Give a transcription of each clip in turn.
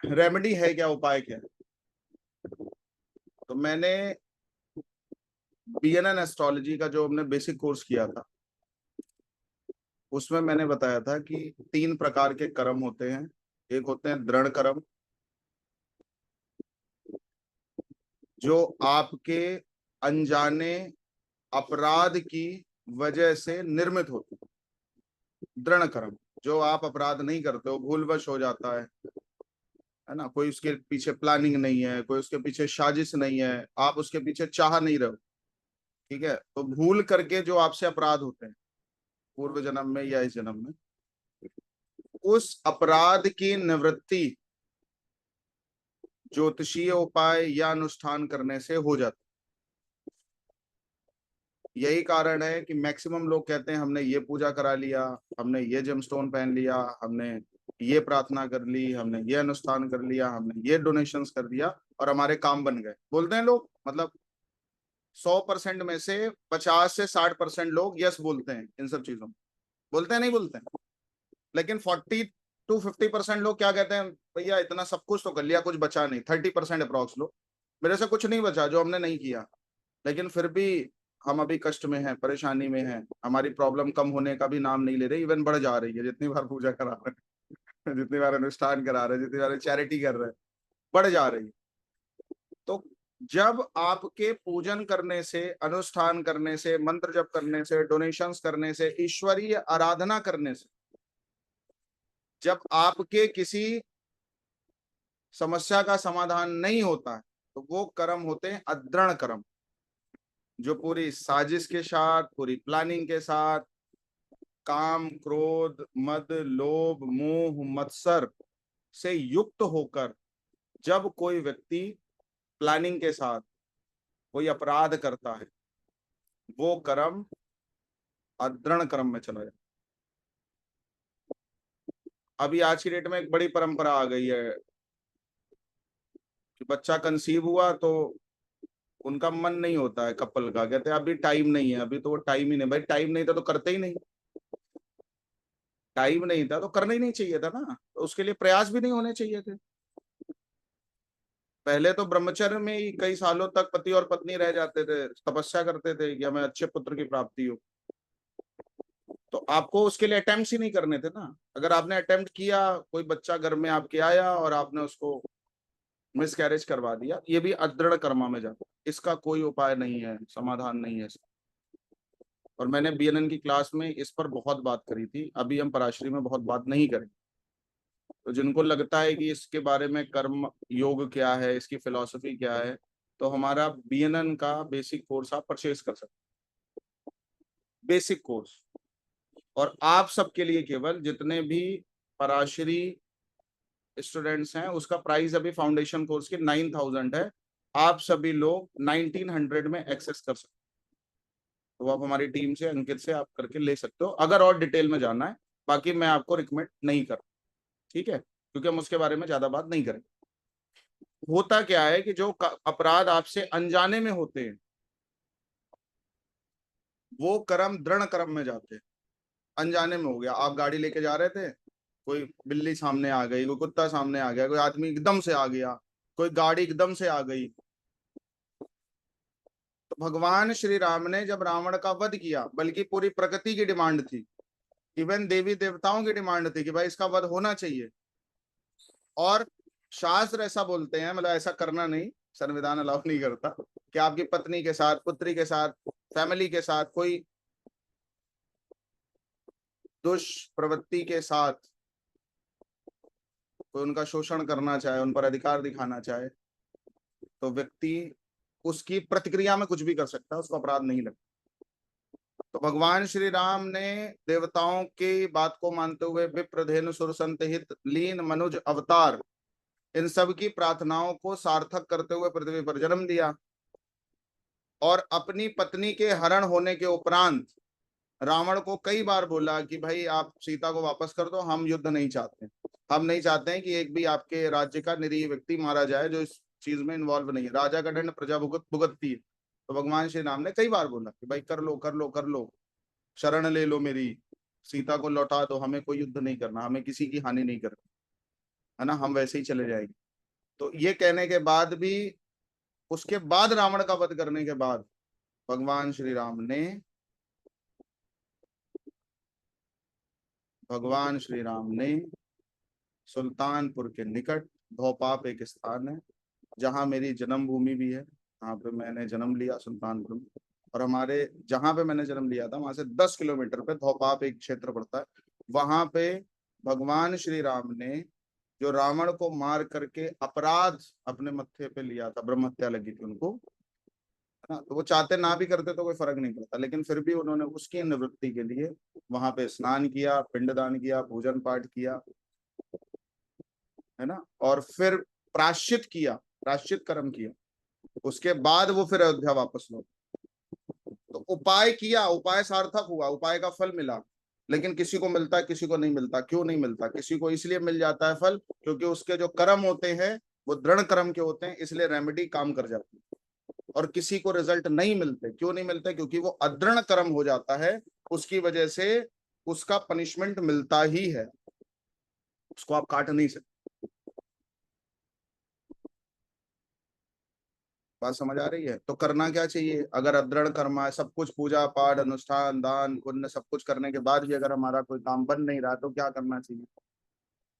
Remedy है क्या, उपाय क्या है? तो मैंने बीएनएन एस्ट्रोलॉजी का जो हमने बेसिक कोर्स किया था, उसमें मैंने बताया था कि 3 प्रकार के कर्म होते हैं। एक होते हैं दृढ़ कर्म, जो आपके अनजाने अपराध की वजह से निर्मित होते हैं। दृढ़ कर्म, जो आप अपराध नहीं करते हो, भूलवश हो जाता है ना, कोई उसके पीछे प्लानिंग नहीं है, कोई उसके पीछे साजिश नहीं है, आप उसके पीछे चाह नहीं रहे हो। ठीक है, तो भूल करके जो आपसे अपराध होते हैं पूर्व जन्म में या इस जन्म में, उस अपराध की निवृत्ति ज्योतिषीय उपाय या अनुष्ठान करने से हो जाती। यही कारण है कि मैक्सिमम लोग कहते हैं हमने ये पूजा करा लिया, हमने ये जेमस्टोन पहन लिया, हमने ये प्रार्थना कर ली, हमने ये अनुष्ठान कर लिया, हमने ये डोनेशंस कर दिया और हमारे काम बन गए। बोलते हैं लोग, मतलब 100% में से 50 से 60% लोग यस बोलते हैं इन सब चीजों में। बोलते हैं, नहीं बोलते हैं? लेकिन 40 to 50% लोग क्या कहते हैं, भैया इतना सब कुछ तो कर लिया, कुछ बचा नहीं। 30% अप्रॉक्स लोग, मेरे से कुछ नहीं बचा जो हमने नहीं किया, लेकिन फिर भी हम अभी कष्ट में हैं, परेशानी में हैं, हमारी प्रॉब्लम कम होने का भी नाम नहीं ले रही, इवन बढ़ जा रही है। जितनी बार पूजा करा रहे हैं, जितनी बार अनुष्ठान करा रहे हैं, जितनी बार चैरिटी कर रहे हैं, बढ़ जा रही है। तो जब आपके पूजन करने से, अनुष्ठान करने से, मंत्र जप करने से, डोनेशंस करने से, ईश्वरीय आराधना करने से, जब आपके किसी समस्या का समाधान नहीं होता है, तो वो कर्म होते हैं अदृढ़ कर्म, जो पूरी साजिश के साथ, पूरी प्लानिंग के साथ, काम, क्रोध, मद, लोभ, मोह, मत्सर से युक्त होकर जब कोई व्यक्ति प्लानिंग के साथ कोई अपराध करता है, वो कर्म अदृढ़ कर्म में चला जाता है। अभी आज की डेट में एक बड़ी परंपरा आ गई है कि बच्चा कंसीव हुआ तो उनका मन नहीं होता है कपल का, कहते हैं अभी टाइम नहीं है, अभी तो वो टाइम ही नहीं। भाई टाइम नहीं था तो करते ही नहीं, टाइम नहीं था तो करना ही नहीं चाहिए था ना, तो उसके लिए प्रयास भी नहीं होने चाहिए थे। पहले तो ब्रह्मचर्य में ही कई सालों तक पति और पत्नी रह जाते थे, तपस्या करते थे कि हमें अच्छे पुत्र की प्राप्ति हो। तो आपको उसके लिए अटेम्प्ट ही नहीं करने थे ना। अगर आपने अटेम्प्ट किया, कोई बच्चा घर में आपके आया और आपने उसको मिस कैरेज करवा दिया, ये भी अदृढ़ कर्मा में जाता है। इसका कोई उपाय नहीं है, समाधान नहीं है इसका। और मैंने बीएनएन की क्लास में इस पर बहुत बात करी थी, अभी हम पराश्री में बहुत बात नहीं करें। तो जिनको लगता है कि इसके बारे में कर्म योग क्या है, इसकी फिलॉसफी क्या है, तो हमारा बीएनएन का बेसिक कोर्स आप परचेज कर सकते हैं। बेसिक कोर्स, और आप सबके लिए केवल जितने भी पराशरी स्टूडेंट्स हैं, उसका प्राइस अभी फाउंडेशन कोर्स के 9,000 है। आप सभी लोग 1900 में एक्सेस कर सकते हो। तो आप हमारी टीम से, अंकित से आप करके ले सकते हो, अगर और डिटेल में जानना है। बाकी मैं आपको रिकमेंड नहीं कर, ठीक है, क्योंकि हम उसके बारे में ज्यादा बात नहीं करेंगे। होता क्या है कि जो अपराध आपसे अनजाने में होते हैं, वो कर्म दृढ़ कर्म में जाते हैं। अनजाने में हो गया, आप गाड़ी लेके जा रहे थे, कोई बिल्ली सामने आ गई, कोई कुत्ता सामने आ गया, कोई आदमी एकदम से आ गया, कोई गाड़ी एकदम से आ गई। तो भगवान श्री राम ने जब रावण का वध किया, बल्कि पूरी प्रकृति की डिमांड थी, इवन देवी देवताओं की डिमांड थी कि भाई इसका वध होना चाहिए। और शास्त्र ऐसा बोलते हैं, मतलब ऐसा करना नहीं, संविधान अलाउ नहीं करता कि आपकी पत्नी के साथ, पुत्री के साथ, फैमिली के साथ कोई दुष्प्रवृत्ति के साथ कोई उनका शोषण करना चाहे, उन पर अधिकार दिखाना चाहे, तो व्यक्ति उसकी प्रतिक्रिया में कुछ भी कर सकता है, उसको अपराध नहीं लगता। तो भगवान श्री राम ने देवताओं की बात को मानते हुए विप्र, धेनु, सुर, संत, हित, लीन, मनुज अवतार, इन सब की प्रार्थनाओं को सार्थक करते हुए पृथ्वी पर जन्म दिया। और अपनी पत्नी के हरण होने के उपरांत रावण को कई बार बोला कि भाई आप सीता को वापस कर दो, हम युद्ध नहीं चाहते, हम नहीं चाहते हैं कि एक भी आपके राज्य का निरीह व्यक्ति मारा जाए जो इस चीज में इन्वॉल्व नहीं है। राजा का दंड प्रजा भुगत भुगतती है। तो भगवान श्री राम ने कई बार बोला कि भाई कर लो, कर लो, कर लो, शरण ले लो मेरी, सीता को लौटा दो, हमें कोई युद्ध नहीं करना, हमें किसी की हानि नहीं करनी। है ना, हम वैसे ही चले जाएंगे। तो ये कहने के बाद भी, उसके बाद रावण का वध करने के बाद भगवान श्री राम ने सुल्तानपुर के निकट, भोपाल एक स्थान है जहाँ मेरी जन्मभूमि भी है, वहाँ पे मैंने जन्म लिया सुल्तानपुर में। और हमारे जहाँ पे मैंने जन्म लिया था वहां से 10 किलोमीटर पे धोपाप एक क्षेत्र पड़ता है, वहां पे भगवान श्री राम ने जो रावण को मार करके अपराध अपने मत्थे पे लिया था, ब्रह्म हत्या लगी थी उनको, है ना, तो वो चाहते ना भी करते तो कोई फर्क नहीं पड़ता, लेकिन फिर भी उन्होंने उसकी निवृत्ति के लिए वहां पे स्नान किया, पिंडदान किया, पूजन पाठ किया, है ना, और फिर प्राश्चित किया, प्राश्चित कर्म किया। उसके बाद वो फिर अयोध्या वापस लौटे। तो उपाय किया, उपाय सार्थक हुआ, उपाय का फल मिला, लेकिन किसी को मिलता है किसी को नहीं मिलता। क्यों नहीं मिलता? किसी को इसलिए मिल जाता है फल क्योंकि उसके जो कर्म होते हैं वो दृढ़ कर्म के होते हैं, इसलिए रेमेडी काम कर जाती है। और किसी को रिजल्ट नहीं मिलते। क्यों नहीं मिलते? क्योंकि वो अदृढ़ कर्म हो जाता है, उसकी वजह से उसका पनिशमेंट मिलता ही है, उसको आप काट नहीं सकते। बात समझ आ रही है? तो करना क्या चाहिए? अगर अदृढ़ कर्म है, सब कुछ पूजा पाठ अनुष्ठान दान पुण्य सब कुछ करने के बाद भी अगर हमारा कोई काम बन नहीं रहा तो क्या करना चाहिए?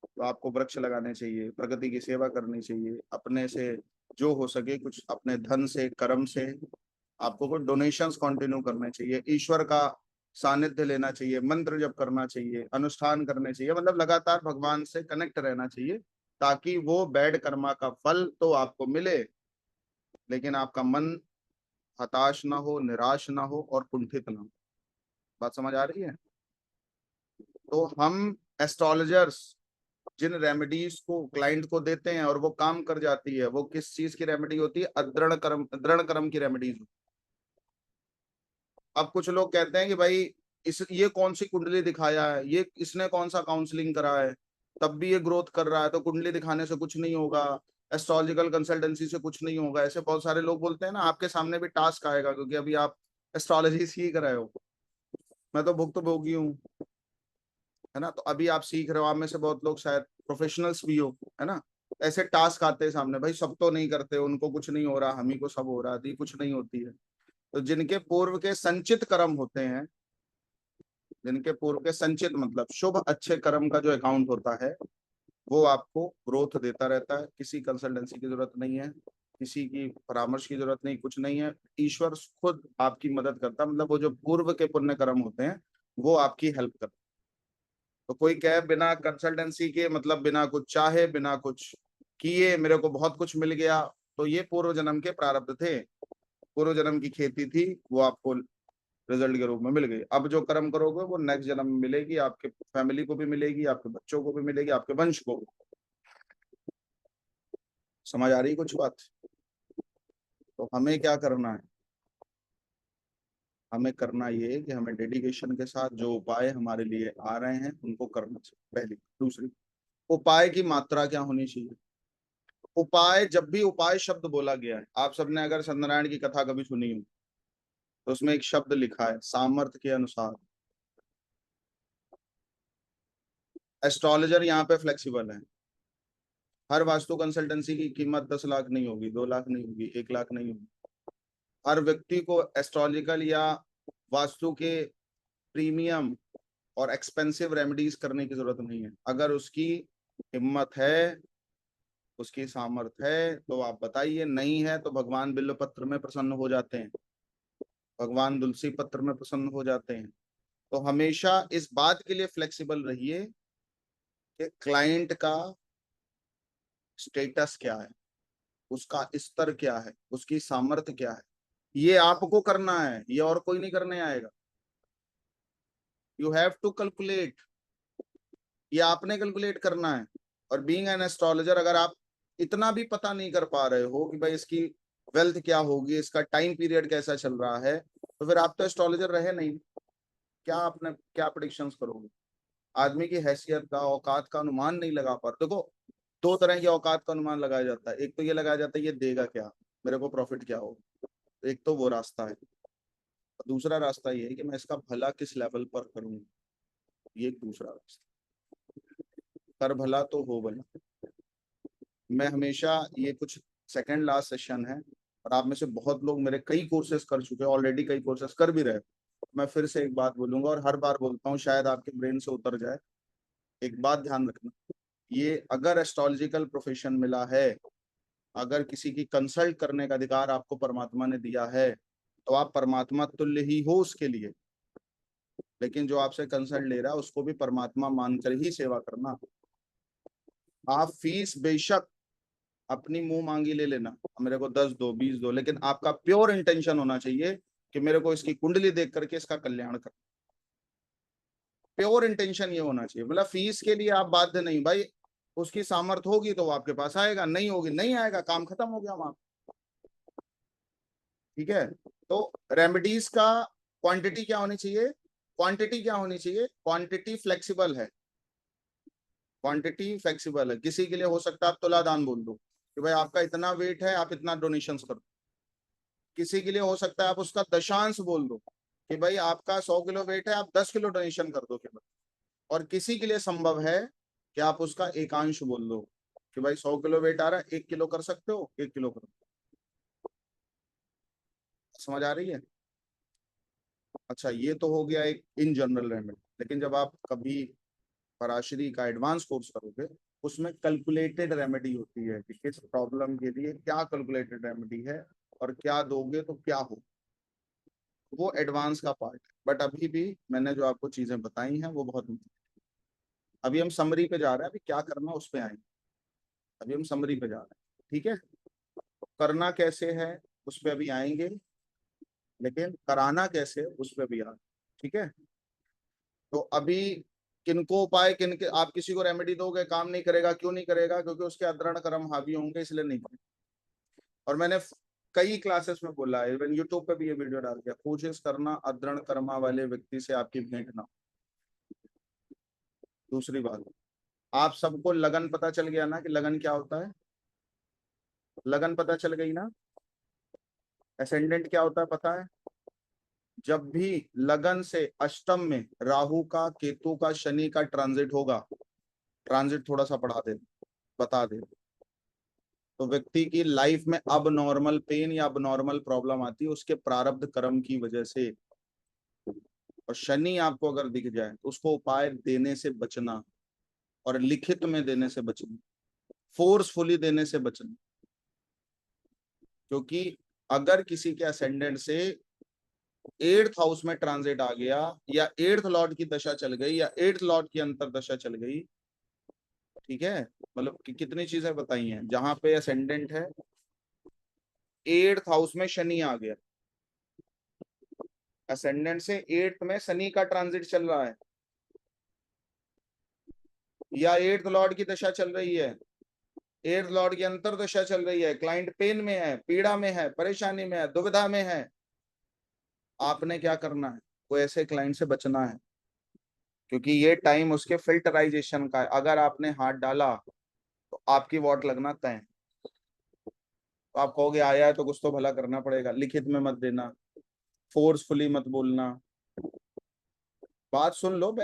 तो आपको वृक्ष लगाने चाहिए, प्रकृति की सेवा करनी चाहिए, अपने से जो हो सके कुछ अपने धन से कर्म से आपको कुछ डोनेशंस कंटिन्यू करने चाहिए, ईश्वर का सानिध्य लेना चाहिए, मंत्र जप करना चाहिए, अनुष्ठान करने चाहिए, मतलब लगातार भगवान से कनेक्ट रहना चाहिए, ताकि वो बैड कर्मा का फल तो आपको मिले, लेकिन आपका मन हताश ना हो, निराश ना हो और कुंठित ना हो। बात समझ आ रही है? तो हम एस्ट्रोलॉजर्स जिन रेमेडीज को क्लाइंट को देते हैं और वो काम कर जाती है, वो किस चीज की रेमेडी होती है? अदृढ़ कर्म, दृढ़ कर्म की रेमेडीज। अब कुछ लोग कहते हैं कि भाई इस ये कौन सी कुंडली दिखाया है, ये इसने कौन सा काउंसलिंग करा है, तब भी ये ग्रोथ कर रहा है, तो कुंडली दिखाने से कुछ नहीं होगा, एस्ट्रोलॉजिकल कंसल्टेंसी से कुछ नहीं होगा। ऐसे बहुत सारे लोग बोलते हैं ना। आपके सामने भी टास्क आएगा क्योंकि अभी आप एस्ट्रोलॉजी सीख रहे हो, मैं तो भुक्तभोगी हूँ, है ना। तो अभी आप सीख रहे हो, आप में से बहुत लोग शायद प्रोफेशनल्स भी हो, है ना। ऐसे टास्क आते हैं सामने, भाई सब तो नहीं करते, उनको कुछ नहीं हो रहा, हम ही को सब हो रहा है, कुछ नहीं होती है। तो जिनके पूर्व के संचित कर्म होते हैं, जिनके पूर्व के संचित मतलब शुभ अच्छे कर्म का जो अकाउंट होता है, वो आपको ग्रोथ देता रहता है। किसी कंसल्टेंसी की जरूरत नहीं है, किसी की परामर्श की जरूरत नहीं, कुछ नहीं है, ईश्वर खुद आपकी मदद करता है। मतलब वो जो पूर्व के पुण्य कर्म होते हैं वो आपकी हेल्प करते हैं। तो कोई कहे बिना कंसल्टेंसी के, मतलब बिना कुछ चाहे बिना कुछ किए मेरे को बहुत कुछ मिल गया, तो ये पूर्व जन्म के प्रारब्ध थे, पूर्व जन्म की खेती थी, वो आपको रिजल्ट के रूप में मिल गई। अब जो कर्म करोगे वो नेक्स्ट जन्म में मिलेगी, आपके फैमिली को भी मिलेगी, आपके बच्चों को भी मिलेगी, आपके वंश को भी। समझ आ रही कुछ बात? तो हमें क्या करना है? हमें करना ये है कि हमें डेडिकेशन के साथ जो उपाय हमारे लिए आ रहे हैं उनको करना चाहिए, पहली। दूसरी, उपाय की मात्रा क्या होनी चाहिए? उपाय, जब भी उपाय शब्द बोला गया है, आप सबने अगर सत्यनारायण की कथा कभी सुनी हो तो उसमें एक शब्द लिखा है सामर्थ्य के अनुसार। एस्ट्रोलॉजर यहाँ पे फ्लेक्सिबल है। हर वास्तु कंसल्टेंसी की कीमत 10 लाख नहीं होगी, 2 लाख नहीं होगी, 1 लाख नहीं होगी। हर व्यक्ति को एस्ट्रोलॉजिकल या वास्तु के प्रीमियम और एक्सपेंसिव रेमेडीज करने की जरूरत नहीं है। अगर उसकी हिम्मत है, उसकी सामर्थ है तो आप बताइए, नहीं है तो भगवान बिल्व पत्र में प्रसन्न हो जाते हैं, भगवान तुलसी पत्र में प्रसन्न हो जाते हैं। तो हमेशा इस बात के लिए फ्लेक्सिबल रहिए कि क्लाइंट का स्टेटस क्या है, उसका स्तर क्या है, उसकी सामर्थ्य क्या है, ये आपको करना है, ये और कोई नहीं करने आएगा। यू हैव टू कैलकुलेट, ये आपने कैलकुलेट करना है। और बीइंग एन एस्ट्रोलॉजर, अगर आप इतना भी पता नहीं कर पा रहे हो कि भाई इसकी वेल्थ क्या होगी, इसका टाइम पीरियड कैसा चल रहा है, तो फिर आप तो एस्ट्रोलॉजर रहे नहीं। क्या आपने क्या प्रिडिक्शंस करोगे? आदमी की हैसियत का, औकात का अनुमान नहीं लगा पा रहे। देखो, दो तरह की औकात का अनुमान लगाया जाता है। एक तो ये लगाया जाता है ये देगा क्या, मेरे को प्रॉफिट क्या होगा, एक तो वो रास्ता है। दूसरा रास्ता ये है कि मैं इसका भला किस लेवल पर करूंगा, ये एक दूसरा रास्ता। कर भला तो हो भला। मैं हमेशा, ये कुछ सेकंड लास्ट सेशन है और आप में से बहुत लोग मेरे कई कोर्सेज कर चुके हैं ऑलरेडी, कई कोर्सेज कर भी रहे। मैं फिर से एक बात बोलूंगा और हर बार बोलता हूँ, शायद आपके ब्रेन से उतर जाए। एक बात ध्यान रखना, ये अगर एस्ट्रोलॉजिकल प्रोफेशन मिला है, अगर किसी की कंसल्ट करने का अधिकार आपको परमात्मा ने दिया है, तो आप परमात्मा तुल्य ही हो उसके लिए। लेकिन जो आपसे कंसल्ट ले रहा है उसको भी परमात्मा मानकर ही सेवा करना। आप फीस बेशक अपनी मुंह मांगी ले लेना, मेरे को 10 दो 20 दो, लेकिन आपका प्योर इंटेंशन होना चाहिए कि मेरे को इसकी कुंडली देख करके इसका कल्याण कर। प्योर इंटेंशन ये होना चाहिए। मतलब फीस के लिए आप बाध्य नहीं भाई, उसकी सामर्थ्य होगी तो वो आपके पास आएगा, नहीं होगी नहीं आएगा, काम खत्म हो गया वहां। ठीक है, तो रेमेडीज का क्वांटिटी क्या होनी चाहिए, क्वांटिटी क्या होनी चाहिए, क्वांटिटी फ्लेक्सिबल है, क्वांटिटी फ्लेक्सिबल है। किसी के लिए हो सकता है आप तुला दान बोल दो कि भाई आपका इतना वेट है, आप इतना डोनेशन कर दो। किसी के लिए हो सकता है आप उसका दशांश बोल दो कि भाई आपका 100 किलो वेट है, आप 10 किलो डोनेशन कर दो केवल। और किसी के लिए संभव है कि आप उसका एकांश बोल दो कि भाई 100 किलो वेट आ रहा है, 1 किलो कर सकते हो, 1 किलो करो। समझ आ रही है? अच्छा, ये तो हो गया एक इन जनरल रेमेडी। लेकिन जब आप कभी पराशरी का एडवांस कोर्स करोगे, उसमें कैलकुलेटेड रेमेडी होती है कि किस प्रॉब्लम के लिए क्या कैलकुलेटेड रेमेडी है और क्या दोगे तो क्या हो। वो एडवांस का पार्ट है, बट अभी भी मैंने जो आपको चीजें बताई हैं वो बहुत। अभी हम समरी पे जा रहे हैं, अभी क्या करना उस पे आएंगे। अभी हम समरी पे जा रहे हैं, ठीक है। करना कैसे है उस पे अभी आएंगे, लेकिन कराना कैसे उस पे भी आएंगे, ठीक है। तो अभी किनको उपाय, किनके, आप किसी को रेमेडी दोगे काम नहीं करेगा, क्यों नहीं करेगा? क्योंकि उसके अदृढ़ कर्म हावी होंगे, इसलिए नहीं करेगा। और मैंने कई क्लासेस में बोला है, इवन यूट्यूब पे भी ये वीडियो डाल दिया, कोशिश करना अदृढ़ कर्मा वाले व्यक्ति से आपकी भेंट ना हो। दूसरी बात, आप सबको लगन पता चल गया ना कि लगन क्या होता है? लगन पता चल गई ना? असेंडेंट क्या होता है पता है? जब भी लगन से अष्टम में राहु का, केतु का, शनि का ट्रांजिट होगा, ट्रांजिट थोड़ा सा पढ़ा दे, बता दे, तो व्यक्ति की लाइफ में अब नॉर्मल पेन या अब नॉर्मल प्रॉब्लम आती है उसके प्रारब्ध कर्म की वजह से। और शनि आपको अगर दिख जाए तो उसको उपाय देने से बचना, और लिखित में देने से बचना, फोर्सफुली देने से बचना। क्योंकि अगर किसी के असेंडेंट से 8th हाउस में ट्रांजिट आ गया, या 8th लॉर्ड की दशा चल गई, या 8th लॉर्ड की अंतर दशा चल गई, ठीक है, मतलब कि कितनी चीजें बताई हैं जहां पे असेंडेंट है, 8th हाउस में शनि आ गया, असेंडेंट से 8th में शनि का ट्रांजिट चल रहा है, या 8th लॉर्ड की दशा चल रही है, 8th लॉर्ड की अंतर दशा चल रही है, क्लाइंट पेन में है, पीड़ा में है, परेशानी में है, दुविधा में है, आपने क्या करना है? वो ऐसे क्लाइंट से बचना है। क्योंकि ये टाइम उसके फिल्टराइजेशन का है। अगर आपने हाथ डाला तो आपकी वोट लगना तय है। तो आप कहोगे आया है तो कुछ तो भला करना पड़ेगा, लिखित में मत देना, फोर्सफुली मत बोलना। बात सुन लो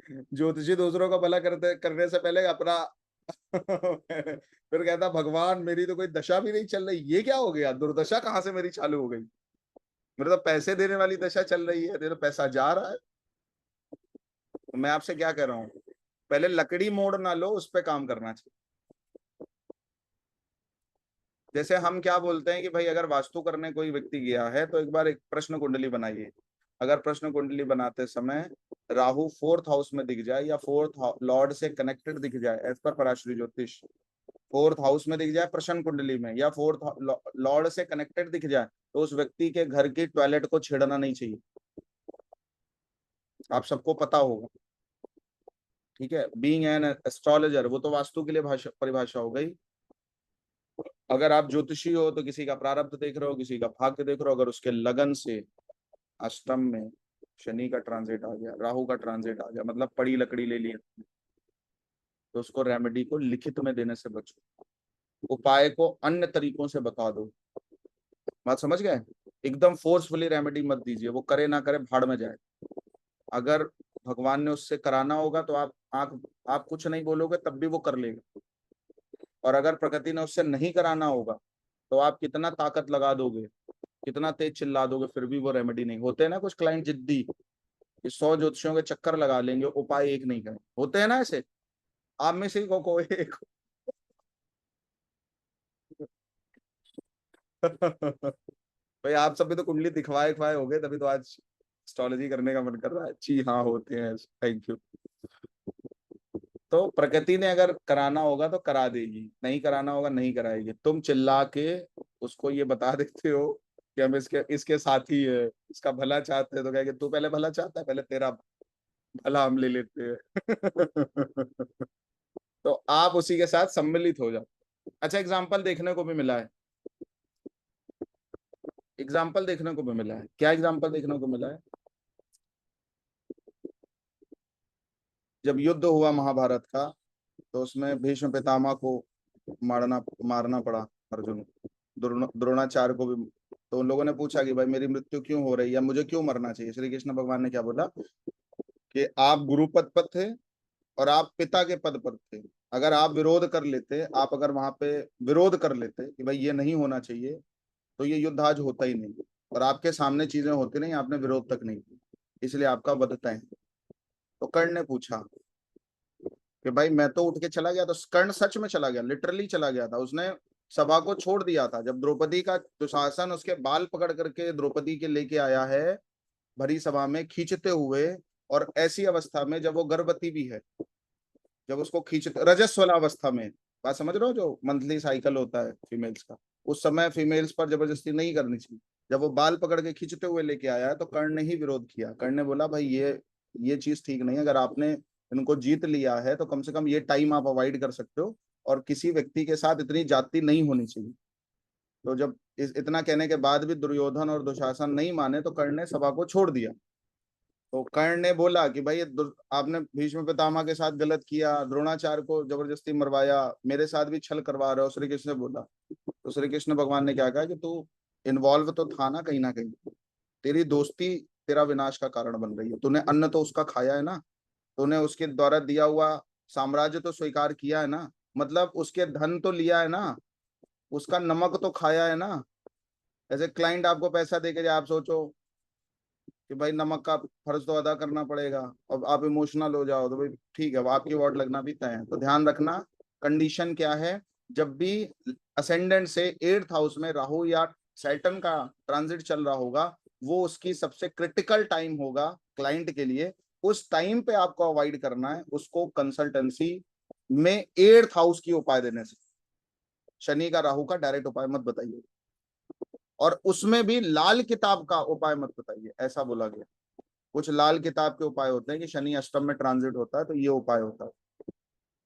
ज्योतिषी दूसरों का भला करते करने से पहले अपना फिर कहता भगवान मेरी तो कोई दशा भी नहीं चल रही, ये क्या हो गया, दुर्दशा कहाँ से मेरी चालू हो गई? मेरे तो पैसे देने वाली दशा चल रही है, तेरा पैसा जा रहा है। तो मैं आपसे क्या कह रहा हूँ, पहले लकड़ी मोड़ ना लो, उस पर काम करना चाहिए। जैसे हम क्या बोलते हैं कि भाई अगर वास्तु करने कोई व्यक्ति गया है तो एक बार एक प्रश्न कुंडली बनाइए। अगर प्रश्न कुंडली बनाते समय राहु 4th हाउस में दिख जाए, या 4th लॉर्ड से कनेक्टेड दिख जाए, एज पर पराशरी ज्योतिष 4th हाउस में दिख जाए प्रश्न कुंडली में, या 4th लॉर्ड से कनेक्टेड दिख जाए, तो उस व्यक्ति के घर की टॉयलेट को छेड़ना नहीं चाहिए। आप सबको पता होगा, ठीक है। बीइंग एन एस्ट्रोलॉजर, वो तो वास्तु के लिए भाषा परिभाषा हो गई। अगर आप ज्योतिषी हो तो किसी का प्रारब्ध देख रहे हो, किसी का भाग्य देख रहे हो, अगर उसके लगन से अष्टम में शनि का ट्रांजिट आ गया, राहु का ट्रांजिट आ गया, मतलब पड़ी लकड़ी ले ली, तो उसको रेमेडी को लिखित में देने से बचो, उपाय को अन्य तरीकों से बता दो। बात समझ गए? एकदम फोर्सफुली रेमेडी मत दीजिए, वो करे ना करे भाड़ में जाए। अगर भगवान ने उससे कराना होगा तो आप कुछ नहीं बोलोगे तब भी वो कर लेगा। और अगर प्रकृति ने उससे नहीं कराना होगा तो आप कितना ताकत लगा दोगे, कितना तेज चिल्ला दोगे, फिर भी वो रेमेडी नहीं होते हैं ना। कुछ क्लाइंट जिद्दी कि 100 ज्योतिषियों के चक्कर लगा लेंगे, उपाय एक नहीं करें, होते हैं ना ऐसे। आप में से ही कोई एक भाई आप सब भी तो कुंडली दिखवाए खवाए हो गए, तभी तो आज एस्ट्रोलॉजी करने का मन कर रहा है। जी हाँ, होते हैं, थैंक यू। तो प्रकृति ने अगर कराना होगा तो करा देगी, नहीं कराना होगा नहीं कराएगी। तुम चिल्ला के उसको ये बता देते हो कि हम इसके इसके साथी है, इसका भला चाहते हैं, तो कहेंगे तू पहले भला चाहता है, पहले तेरा भला हम ले लेते हैं। तो आप उसी के साथ सम्मिलित हो जाओ। अच्छा, एग्जाम्पल देखने को भी मिला है, एग्जाम्पल देखने को भी मिला है। क्या एग्जाम्पल देखने को मिला है? जब युद्ध हुआ महाभारत का, तो उसमें भीष्म पितामह को मारना मारना पड़ा, अर्जुन द्रोणाचार्य को भी। तो उन लोगों ने पूछा कि भाई मेरी मृत्यु क्यों हो रही है, मुझे क्यों मरना चाहिए? श्री कृष्ण भगवान ने क्या बोला कि आप गुरु पद पर थे और आप पिता के पद पर थे। अगर आप विरोध कर लेते, आप अगर वहां पे विरोध कर लेते कि भाई ये नहीं होना चाहिए, तो ये युद्ध आज होता ही नहीं। और आपके सामने चीजें होती नहीं, आपने विरोध तक नहीं की, इसलिए आपका वध तय है। तो कर्ण ने पूछा कि भाई मैं तो उठ के चला गया, तो कर्ण सच में चला गया, लिटरली चला गया था। उसने सभा को छोड़ दिया था। जब द्रौपदी का दुशासन उसके बाल पकड़ करके द्रौपदी के लेके आया है भरी सभा में खींचते हुए, और ऐसी अवस्था में जब वो गर्भवती भी है, जब उसको खींचते रजस्वला अवस्था में, बात समझ रहे हो, जो मंथली साइकिल होता है फीमेल्स का, उस समय फीमेल्स पर जबरदस्ती नहीं करनी चाहिए। जब वो बाल पकड़ के खींचते हुए लेके आया है, तो कर्ण ने ही विरोध किया। कर्ण ने बोला भाई ये चीज ठीक नहीं है, अगर आपने इनको जीत लिया है तो कम से कम ये टाइम आप अवॉइड कर सकते हो, और किसी व्यक्ति के साथ इतनी जाति नहीं होनी चाहिए। तो जब इतना कहने के बाद भी दुर्योधन और दुशासन नहीं माने, तो कर्ण ने सभा को छोड़ दिया। तो कर्ण ने बोला कि भाई आपने भीष्म पितामह के साथ गलत किया, द्रोणाचार्य को जबरदस्ती मरवाया, मेरे साथ भी छल करवा रहे हो। श्री कृष्ण ने बोला, तो श्री कृष्ण भगवान ने क्या कहा कि तू इन्वॉल्व तो था ना कहीं, तेरी दोस्ती तेरा विनाश का कारण बन रही है। तूने अन्न तो उसका खाया है ना, तूने उसके द्वारा दिया हुआ साम्राज्य तो स्वीकार किया है ना, मतलब उसके धन तो लिया है ना, उसका नमक तो खाया है ना। ऐसे क्लाइंट आपको पैसा देके जाए, आप सोचो कि भाई नमक का फर्ज तो अदा करना पड़ेगा, और आप इमोशनल हो जाओ, तो भाई ठीक है, आपकी वोट लगना भी तय है। तो ध्यान रखना, कंडीशन क्या है, जब भी असेंडेंट से 8th हाउस में राहु या सैटर्न का ट्रांजिट चल रहा होगा, वो उसकी सबसे क्रिटिकल टाइम होगा क्लाइंट के लिए। उस टाइम पे आपको अवॉइड करना है उसको कंसल्टेंसी में 8th हाउस की उपाय देने से। शनि का राहु का डायरेक्ट उपाय मत बताइए, और उसमें भी लाल किताब का उपाय मत बताइए, ऐसा बोला गया। कुछ लाल किताब के उपाय होते हैं कि शनि अष्टम में ट्रांजिट होता है तो ये उपाय होता है।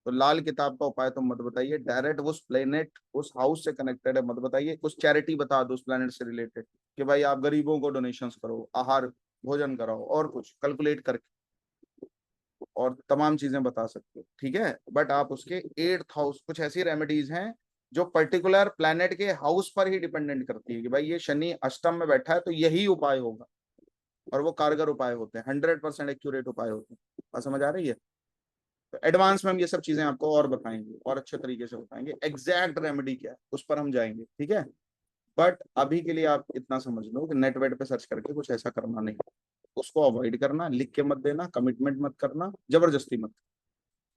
तो लाल किताब का उपाय तो मत बताइए, डायरेक्ट उस प्लेनेट उस हाउस से कनेक्टेड है मत बताइए। कुछ चैरिटी बता दो उस प्लेनेट से रिलेटेड, कि भाई आप गरीबों को डोनेशंस करो, आहार भोजन कराओ, और कुछ कैलकुलेट करके और तमाम चीजें बता सकते हो, ठीक है। बट आप उसके 8th हाउस, कुछ ऐसी रेमेडीज हैं जो पर्टिकुलर प्लेनेट के हाउस पर ही डिपेंडेंट करती है कि भाई ये शनि अष्टम में बैठा है तो यही उपाय होगा, और वो कारगर उपाय होते हैं, 100% एक्यूरेट उपाय होते हैं। बात समझ आ रही है? तो एडवांस में हम ये सब चीजें आपको और बताएंगे, और अच्छे तरीके से बताएंगे, एग्जैक्ट रेमेडी क्या है उस पर हम जाएंगे, ठीक है। बट अभी के लिए आप इतना समझ लो कि नेट वेट पे सर्च करके कुछ ऐसा करना नहीं, उसको अवॉइड करना, लिख के मत देना, कमिटमेंट मत करना, जबरदस्ती मत,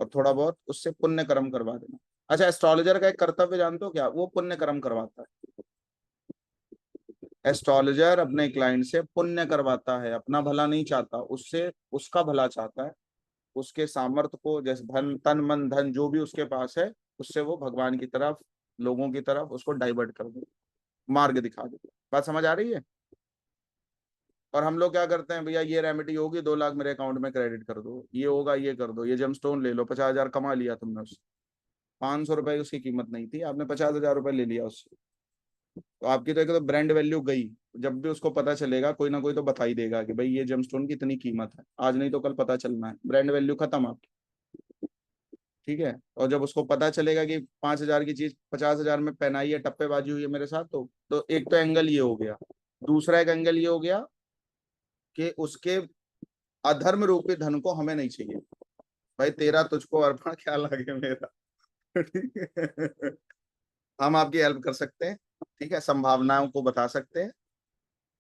और थोड़ा बहुत उससे पुण्य कर्म करवा देना। अच्छा, एस्ट्रोलॉजर का एक कर्तव्य जानते हो क्या? वो पुण्य कर्म करवाता है। एस्ट्रोलॉजर अपने क्लाइंट से पुण्य करवाता है, अपना भला नहीं चाहता, उससे उसका भला चाहता है। उसके सामर्थ्य को, जैसे धन, तन मन धन जो भी उसके पास है, उससे वो भगवान की तरफ, लोगों की तरफ उसको डाइवर्ट कर दे, मार्ग दिखा दे। बात समझ आ रही है? और हम लोग क्या करते हैं, भैया ये रेमेडी होगी 2 लाख मेरे अकाउंट में क्रेडिट कर दो, ये होगा ये कर दो, ये जेमस्टोन ले लो, 50,000 कमा लिया तुमने उससे। 500 रुपए उसकी कीमत नहीं थी, आपने 50,000 रुपए ले लिया उससे, तो आपकी तो एक तो ब्रांड वैल्यू गई। जब भी उसको पता चलेगा, कोई ना कोई तो बता ही देगा कि भाई ये जेमस्टोन की इतनी कीमत है, आज नहीं तो कल पता चलना है, ब्रांड वैल्यू खत्म आपकी, ठीक है। और जब उसको पता चलेगा कि 5,000 की चीज 50,000 में पहनाई है, टप्पेबाजी हुई है मेरे साथ, तो एक तो एंगल ये हो गया। दूसरा एक एंगल ये हो गया कि उसके अधर्म रूपी धन को हमें नहीं चाहिए। भाई तेरा तुझको अर्पण, क्या लगे मेरा। ठीक है, हम आपकी हेल्प कर सकते हैं, ठीक है, संभावनाओं को बता सकते हैं,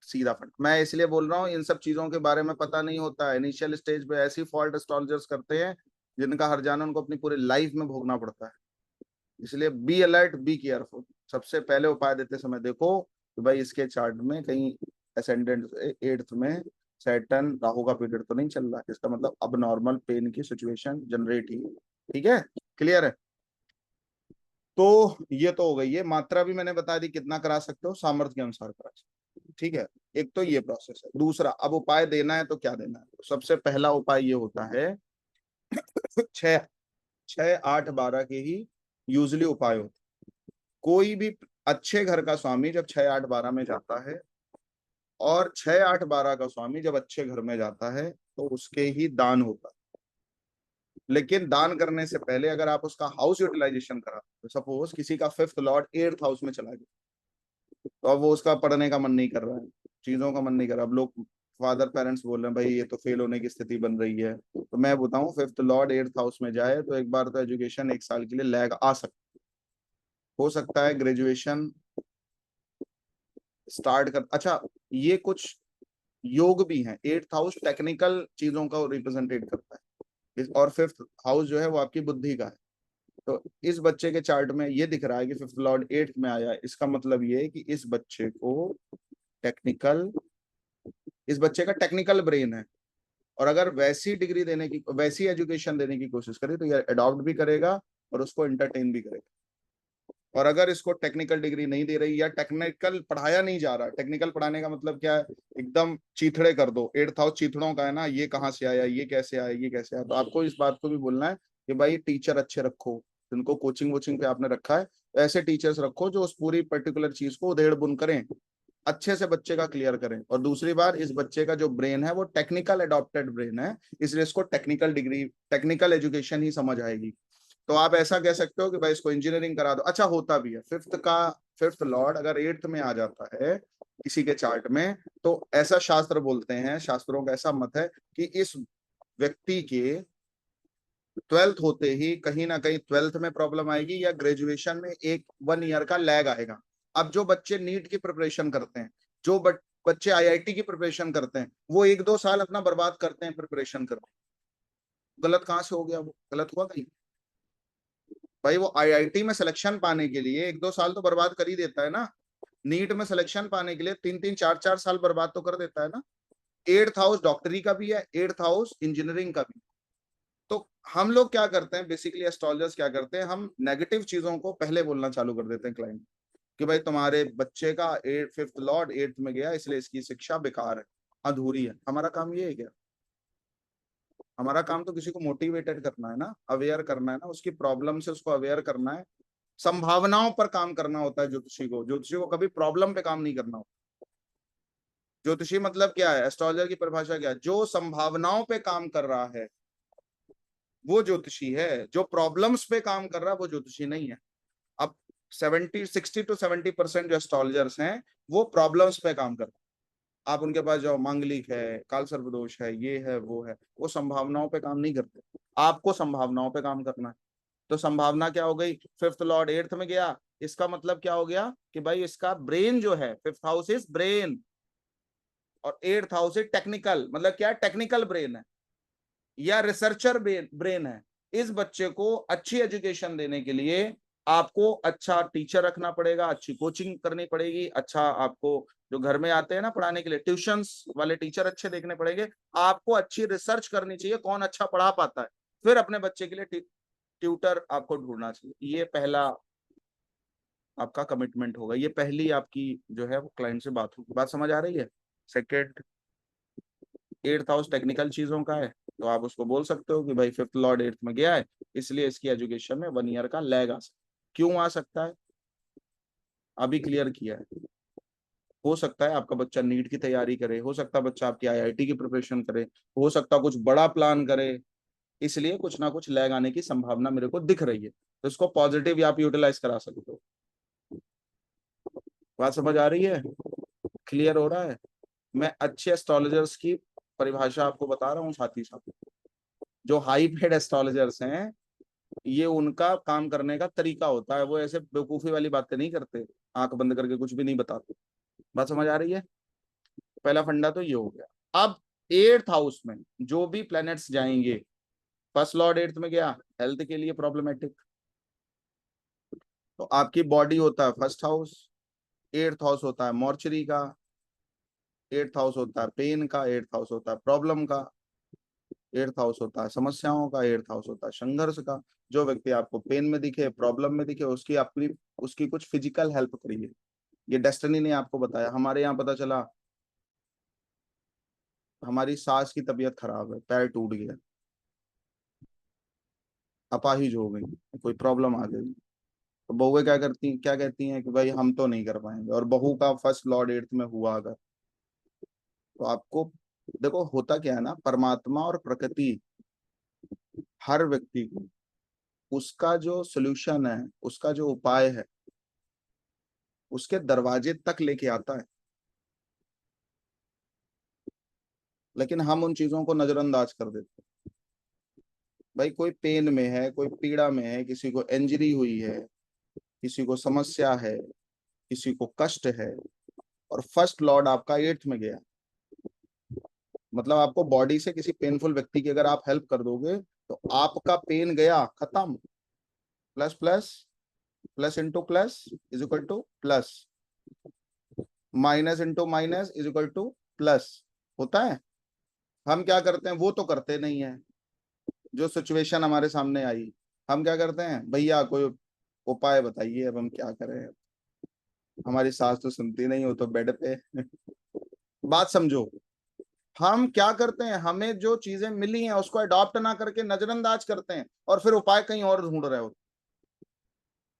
सीधा फट। मैं इसलिए बोल रहा हूँ, इन सब चीजों के बारे में पता नहीं होता है, इनिशियल स्टेज पे ऐसी फॉल्ट एस्ट्रोलॉजर्स करते हैं जिनका हर जाना उनको अपनी पूरी लाइफ में भोगना पड़ता है। इसलिए बी अलर्ट, बी केयरफुल। सबसे पहले उपाय देते समय देखो कि भाई इसके चार्ट में कहीं असेंडेंट 8th में सैटर्न राहु का पीरियड तो नहीं चल रहा है, इसका मतलब अब नॉर्मल पेन की सिचुएशन जनरेट ही है। ठीक है, क्लियर है। तो ये तो हो गई, ये मात्रा भी मैंने बता दी कितना करा सकते हो, सामर्थ्य के अनुसार करा सकते हो, ठीक है। एक तो ये प्रोसेस है। दूसरा, अब उपाय देना है तो क्या देना है, तो सबसे पहला उपाय ये होता है, 6, 6, 8, 12 के ही यूजली उपाय होते हैं। कोई भी अच्छे घर का स्वामी जब 6, 8, 12 में जाता है, और 6, 8, 12 का स्वामी जब अच्छे घर में जाता है, तो उसके ही दान होता है। लेकिन दान करने से पहले अगर आप उसका हाउस यूटिलाइजेशन करा, तो सपोज किसी का 5th लॉर्ड 8th हाउस में चला गया, तो अब वो उसका पढ़ने का मन नहीं कर रहा है, चीजों का मन नहीं कर रहा, अब लोग फादर पेरेंट्स बोल रहे हैं भाई ये तो फेल होने की स्थिति बन रही है, तो मैं बताऊं 5th लॉर्ड 8th हाउस में जाए तो एक बार तो एजुकेशन 1 साल के लिए लैग आ सकती, हो सकता है ग्रेजुएशन स्टार्ट कर। अच्छा, ये कुछ योग भी हैं, 8th हाउस टेक्निकल चीजों का रिप्रेजेंटेट करता है, और 5th हाउस जो है वो आपकी बुद्धि का है। तो इस बच्चे के चार्ट में ये दिख रहा है कि 5th लॉर्ड 8th में आया है, इसका मतलब ये है कि इस बच्चे को टेक्निकल, इस बच्चे का टेक्निकल ब्रेन है। और अगर वैसी डिग्री देने की, वैसी एजुकेशन देने की कोशिश करे तो ये अडॉप्ट भी करेगा और उसको एंटरटेन भी करेगा। और अगर इसको टेक्निकल डिग्री नहीं दे रही या टेक्निकल पढ़ाया नहीं जा रहा, टेक्निकल पढ़ाने का मतलब क्या है, एकदम चीथड़े कर दो, 8th हाउस चीथड़ों का है ना, ये कहाँ से आया, ये कैसे आया, ये कैसे आया, तो आपको इस बात को भी बोलना है कि भाई टीचर अच्छे रखो, जिनको कोचिंग वोचिंग पे आपने रखा है, ऐसे टीचर्स रखो जो उस पूरी पर्टिकुलर चीज को उधेड़ बुन करें, अच्छे से बच्चे का क्लियर करें। और दूसरी बात, इस बच्चे का जो ब्रेन है वो टेक्निकल अडॉप्टेड ब्रेन है, इसलिए इसको टेक्निकल डिग्री, टेक्निकल एजुकेशन ही समझ आएगी। तो आप ऐसा कह सकते हो कि भाई इसको इंजीनियरिंग करा दो। अच्छा, होता भी है 5th लॉर्ड अगर 8th में आ जाता है किसी के चार्ट में, तो ऐसा शास्त्र बोलते हैं, शास्त्रों का ऐसा मत है कि इस व्यक्ति के 12th होते ही कहीं ना कहीं 12th में प्रॉब्लम आएगी, या ग्रेजुएशन में 1 ईयर का लैग आएगा। अब जो बच्चे नीट की प्रिपरेशन करते हैं, जो बच्चे आईआईटी की प्रिपरेशन करते हैं, वो 1-2 साल अपना बर्बाद करते हैं प्रिपरेशन करते हैं। गलत कहाँ से हो गया, वो गलत हुआ कहीं? भाई वो आईआईटी में सिलेक्शन पाने के लिए 1-2 साल तो बर्बाद कर ही देता है ना, नीट में सिलेक्शन पाने के लिए 3-3, 4-4 साल बर्बाद तो कर देता है ना। 8th हाउस डॉक्टरी का भी है, 8th हाउस इंजीनियरिंग का भी। तो हम लोग क्या करते हैं, बेसिकली एस्ट्रोलॉजर्स क्या करते हैं, हम नेगेटिव चीजों को पहले बोलना चालू कर देते हैं क्लाइंट, कि भाई तुम्हारे बच्चे का 5th लॉर्ड 8th में गया, इसलिए इसकी शिक्षा बेकार है, अधूरी है। हमारा काम ये है क्या? हमारा काम तो किसी को मोटिवेटेड करना है ना, अवेयर करना है ना, उसकी प्रॉब्लम से उसको अवेयर करना है, संभावनाओं पर काम करना होता है ज्योतिषी को। ज्योतिषी को कभी प्रॉब्लम पे काम नहीं करना होता। ज्योतिषी मतलब क्या है, एस्ट्रोलॉजर की परिभाषा क्या है, जो संभावनाओं पे काम कर रहा है वो ज्योतिषी है, जो प्रॉब्लम्स पे काम कर रहा है वो ज्योतिषी नहीं है। अब 60 to 70% जो एस्ट्रोलॉजर्स हैं वो प्रॉब्लम्स पे काम करते हैं। आप उनके पास जाओ, मांगलिक है, काल सर्पदोष है, ये है वो है, वो संभावनाओं पे काम नहीं करते। आपको संभावनाओं पे काम करना है। तो संभावना क्या हो गई, 5th लॉर्ड 8th में गया, इसका मतलब क्या हो गया कि भाई इसका ब्रेन जो है, 5th हाउस इज ब्रेन और 8th हाउस इज टेक्निकल, मतलब क्या है, टेक्निकल ब्रेन है या रिसर्चर ब्रेन है। इस बच्चे को अच्छी एजुकेशन देने के लिए आपको अच्छा टीचर रखना पड़ेगा, अच्छी कोचिंग करनी पड़ेगी, अच्छा आपको जो घर में आते हैं ना पढ़ाने के लिए ट्यूशंस वाले टीचर अच्छे देखने पड़ेंगे, आपको अच्छी रिसर्च करनी चाहिए कौन अच्छा पढ़ा पाता है, फिर अपने बच्चे के लिए ट्यूटर आपको ढूंढना चाहिए। ये पहला आपका कमिटमेंट होगा, ये पहली आपकी जो है वो क्लाइंट से बात होगी। बात समझ आ रही है? सेकेंड, 8th हाउस टेक्निकल चीजों का है, तो आप उसको बोल सकते हो कि भाई 5th लॉर्ड 8th में गया है, इसलिए इसकी एजुकेशन में 1 ईयर का लैग आ सकता है। क्यों आ सकता है, अभी क्लियर किया है। हो सकता है आपका बच्चा नीट की तैयारी करे, हो सकता है बच्चा आपकी आईआईटी की प्रिपरेशन करे, हो सकता है कुछ बड़ा प्लान करे, इसलिए कुछ ना कुछ लैग आने की संभावना मेरे को दिख रही है, तो इसको पॉजिटिव आप यूटिलाइज करा सकते हो। बात समझ आ रही है, क्लियर हो रहा है? मैं अच्छे एस्ट्रोलॉजर्स की परिभाषा आपको बता रहा हूँ, साथ ही साथ जो हाई पेड एस्ट्रोलॉजर्स हैं ये उनका काम करने का तरीका होता है, वो ऐसे बेवकूफी वाली बातें नहीं करते, आंख बंद करके कुछ भी नहीं बताते। बात समझ आ रही है? पहला फंडा तो ये हो गया। अब एट्थ हाउस में जो भी प्लैनेट्स जाएंगे, फर्स्ट लॉर्ड एट्थ में गया, हेल्थ के लिए प्रॉब्लमेटिक। तो आपकी बॉडी होता है फर्स्ट हाउस, एट्थ हाउस होता है मॉर्चरी का, एट्थ हाउस होता है पेन का, एट्थ हाउस होता है प्रॉब्लम का, एट्थ हाउस होता है समस्याओं का, एट्थ हाउस होता है संघर्ष का। जो व्यक्ति आपको पेन में दिखे, प्रॉब्लम में दिखे, उसकी अपनी उसकी कुछ फिजिकल हेल्प करिए। ये डेस्टिनी ने आपको बताया। हमारे यहाँ पता चला हमारी सास की तबीयत खराब है, पैर टूट गया, अपाहिज हो गई, कोई प्रॉब्लम आ गई, तो बहुएं क्या करती, क्या कहती हैं कि भाई हम तो नहीं कर पाएंगे, और बहू का फर्स्ट लॉर्ड एट्थ में हुआ अगर, तो आपको देखो होता क्या है ना, परमात्मा और प्रकृति हर व्यक्ति को उसका जो सोल्यूशन है, उसका जो उपाय है, उसके दरवाजे तक लेके आता है। लेकिन हम उन चीजों को नजरअंदाज कर देते हैं। भाई कोई पेन में है, कोई पीड़ा में है, किसी को इंजरी हुई है, किसी को समस्या है, किसी को कष्ट है, और फर्स्ट लॉर्ड आपका एट्थ में गया, मतलब आपको बॉडी से किसी पेनफुल व्यक्ति की अगर आप हेल्प कर दोगे, तो आपका पेन गया, खत्म। Plus plus plus into plus is equal two plus, minus into minus is equal two plus होता है। हम क्या करते हैं, वो तो करते नहीं है। जो सिचुएशन हमारे सामने आई, हम क्या करते हैं, भैया कोई उपाय बताइए, अब हम क्या करें, हमारी सास तो सुनती नहीं, हो तो बेड पे बात समझो। हम क्या करते हैं, हमें जो चीजें मिली हैं उसको अडॉप्ट ना करके नजरअंदाज करते हैं, और फिर उपाय कहीं और ढूंढ रहे हो।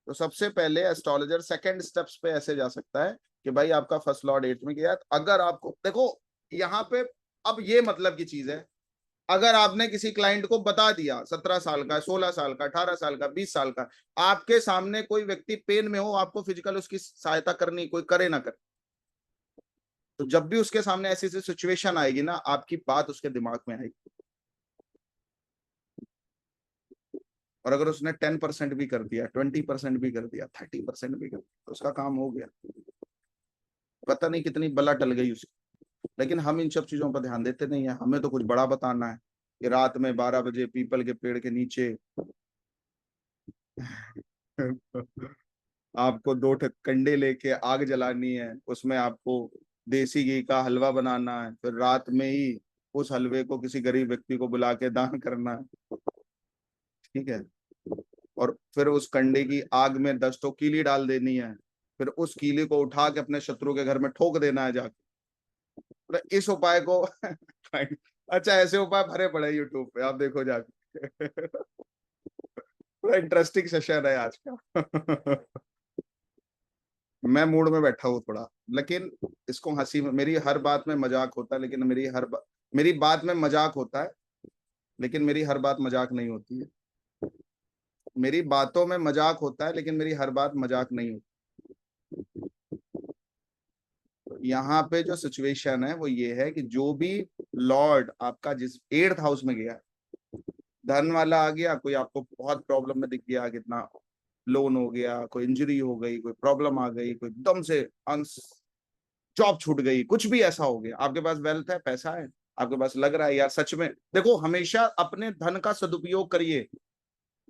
तो सबसे पहले एस्ट्रोलॉजर सेकंड स्टेप्स पे ऐसे जा सकता है कि भाई आपका फर्स्ट लॉर्ड एट्थ में गया, तो अगर आपको देखो यहाँ पे, अब ये मतलब की चीज है, अगर आपने किसी क्लाइंट को बता दिया 17 साल का, 16 साल का, 18 साल का, 20 साल का, आपके सामने कोई व्यक्ति पेन में हो, आपको फिजिकल उसकी सहायता करनी, कोई करे ना करे, तो जब भी उसके सामने ऐसी ऐसी सिचुएशन आएगी ना, आपकी बात उसके दिमाग में आएगी। और अगर उसने 10% भी कर दिया, 20% भी कर दिया, 30% भी कर दिया, तो उसका काम हो गया। पता नहीं कितनी बला टल गई उसकी। लेकिन हम इन सब चीजों पर ध्यान देते नहीं है। हमें तो कुछ बड़ा बताना है कि रात में 12 बजे पीपल के पेड़ के नीचे आपको दो कंडे लेके आग जलानी है, उसमें आपको देसी घी का हलवा बनाना है, फिर रात में ही उस हलवे को किसी गरीब व्यक्ति को बुला के दान करना है। ठीक है। और फिर उस कंडे की आग में 10 कीली डाल देनी है, फिर उस कीली को उठा के अपने शत्रु के घर में ठोक देना है जाके। तो इस उपाय को अच्छा, ऐसे उपाय भरे पड़े यूट्यूब पे, आप देखो जाके। बड़ा इंटरेस्टिंग सेशन है आज का। मैं मूड में बैठा हूँ थोड़ा, लेकिन इसको हंसी में, मेरी हर बात में मजाक होता है, लेकिन मेरी बात में मजाक होता है, लेकिन मेरी हर बात मजाक नहीं होती है। मेरी बातों में मजाक होता है, लेकिन मेरी हर बात मजाक नहीं होती। तो यहाँ पे जो सिचुएशन है वो ये है कि जो भी लॉर्ड आपका जिस एट्थ हाउस में गया, धन वाला आ गया, कोई आपको बहुत प्रॉब्लम में दिख गया, कितना लोन हो गया, कोई इंजरी हो गई, कोई प्रॉब्लम आ गई, कोई एकदम से अंश जॉब छूट गई, कुछ भी ऐसा हो गया, आपके पास वेल्थ है, पैसा है, आपके पास लग रहा है यार सच में, देखो हमेशा अपने धन का सदुपयोग करिए।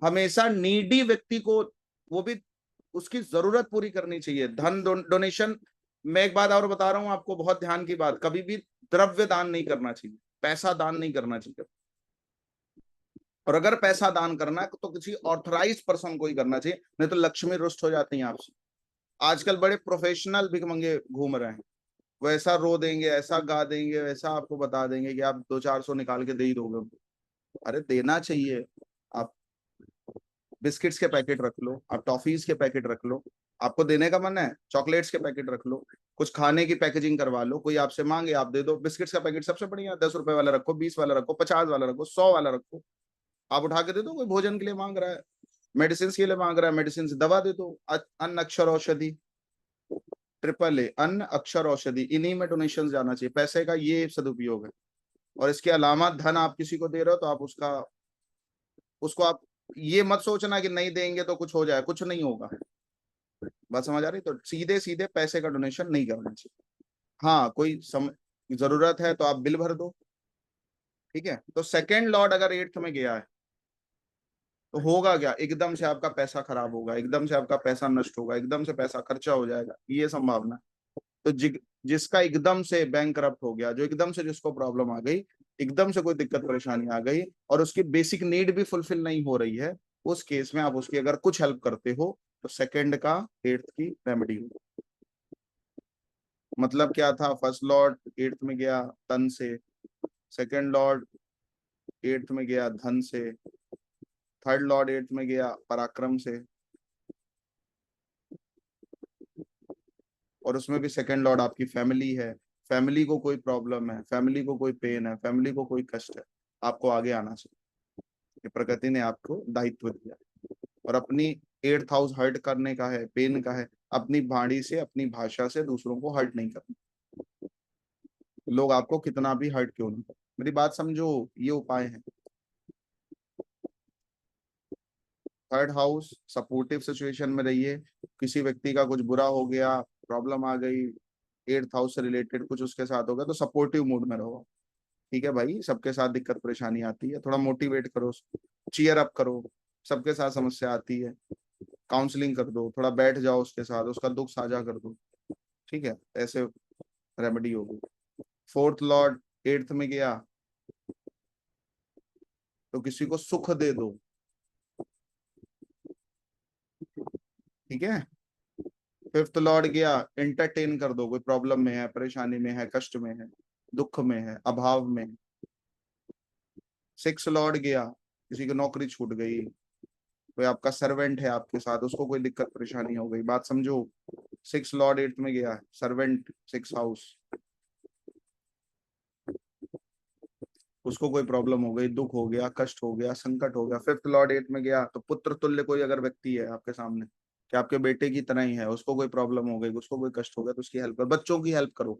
हमेशा नीडी व्यक्ति को, वो भी उसकी जरूरत पूरी करनी चाहिए। धन डोनेशन, मैं एक बात और बता रहा हूं आपको, बहुत ध्यान की बात, कभी भी द्रव्य दान नहीं करना चाहिए, पैसा दान नहीं करना चाहिए। और अगर पैसा दान करना है तो किसी ऑथराइज पर्सन को ही करना चाहिए, नहीं तो लक्ष्मी रुष्ट हो जाती है आपसे। आजकल बड़े प्रोफेशनल भिखमंगे घूम रहे हैं, वो ऐसा रो देंगे, ऐसा गा देंगे, वैसा आपको बता देंगे कि आप 200-400 निकाल के दे ही दोगे। अरे देना चाहिए। आप बिस्किट्स के पैकेट रख लो, आप टॉफीज के पैकेट रख लो, आपको देने का मन है चॉकलेट्स के पैकेट रख लो, कुछ खाने की पैकेजिंग करवा लो, कोई आपसे मांगे आप दे दो। बिस्किट्स का पैकेट सबसे बढ़िया, 10 रुपए वाला रखो, 20 वाला रखो, 50 वाला रखो, 100 वाला रखो, आप उठा के दे दो। कोई भोजन के लिए मांग रहा है, मेडिसिन के लिए मांग रहा है, मेडिसिन दवा दे दो। अन्न अक्षर औषधि, ट्रिपल ए, अन्न अक्षर औषधि, इन्हीं में डोनेशन जाना चाहिए। पैसे का ये सदुपयोग है। और इसके अलावा धन आप किसी को दे रहे हो तो आप उसको आप ये मत सोचना कि नहीं देंगे तो कुछ हो जाए, कुछ नहीं होगा। बात समझ आ रही? तो सीधे सीधे पैसे का डोनेशन नहीं करना चाहिए। हाँ, कोई जरूरत है तो आप बिल भर दो, ठीक है। तो सेकेंड लॉर्ड अगर एट्थ में गया है तो होगा क्या, एकदम से आपका पैसा खराब होगा, एकदम से आपका पैसा नष्ट होगा, एकदम से पैसा खर्चा हो जाएगा, ये संभावना है। तो जिसका एकदम से बैंक करप्ट हो गया, जो एकदम से जिसको प्रॉब्लम आ गई, एकदम से कोई दिक्कत परेशानी आ गई और उसकी बेसिक नीड भी फुलफिल नहीं हो रही है, उस केस में आप उसकी अगर कुछ हेल्प करते हो तो सेकंड का एट्थ की रेमेडी हो। मतलब क्या था, फर्स्ट लॉर्ड एट्थ में गया तन से, सेकंड लॉर्ड एट्थ में गया धन से, थर्ड लॉर्ड एट्थ में गया पराक्रम से, और उसमें भी सेकंड लॉर्ड आपकी फैमिली है। फैमिली को कोई प्रॉब्लम है, फैमिली को कोई पेन है, फैमिली को कोई कष्ट है, आपको आगे आना चाहिए। ये प्रकृति ने आपको दायित्व दिया और अपनी एट्थ हाउस हर्ट करने का है, पेन का है, अपनी वाणी से, अपनी भाषा से दूसरों को हर्ट नहीं करना। लोग आपको कितना भी हर्ट क्यों नहीं करे, मेरी बात समझो, ये उपाय है। थर्ड हाउस सपोर्टिव सिचुएशन में रहिए। किसी व्यक्ति का कुछ बुरा हो गया, प्रॉब्लम आ गई, एट्थ हाउस से रिलेटेड कुछ उसके साथ हो गया, तो सपोर्टिव मूड में रहो। ठीक है भाई, सबके साथ दिक्कत परेशानी आती है, थोड़ा मोटिवेट करो, चीयर अप करो। सबके साथ समस्या आती है, काउंसलिंग कर दो, थोड़ा बैठ जाओ उसके साथ, उसका दुख साझा कर दो। ठीक है, ऐसे रेमेडी होगी। फोर्थ लॉर्ड एट्थ में गया तो किसी को सुख दे दो। ठीक है। फिफ्थ लॉर्ड गया, एंटरटेन कर दो, कोई प्रॉब्लम में है, परेशानी में है, कष्ट में है, दुख में है, अभाव में। सिक्स लॉर्ड गया, किसी की नौकरी छूट गई, कोई आपका सर्वेंट है आपके साथ, उसको कोई दिक्कत परेशानी हो गई, बात समझो। सिक्स लॉर्ड एट्थ में गया, सर्वेंट सिक्स हाउस, उसको कोई प्रॉब्लम हो गई, दुख हो गया, कष्ट हो गया, संकट हो गया। फिफ्थ लॉर्ड एट्थ में गया तो पुत्र तुल्य कोई अगर व्यक्ति है आपके सामने, कि आपके बेटे की तरह ही है, उसको कोई प्रॉब्लम हो गई, उसको कोई कष्ट हो गया, तो उसकी हेल्प करो, बच्चों की हेल्प करो।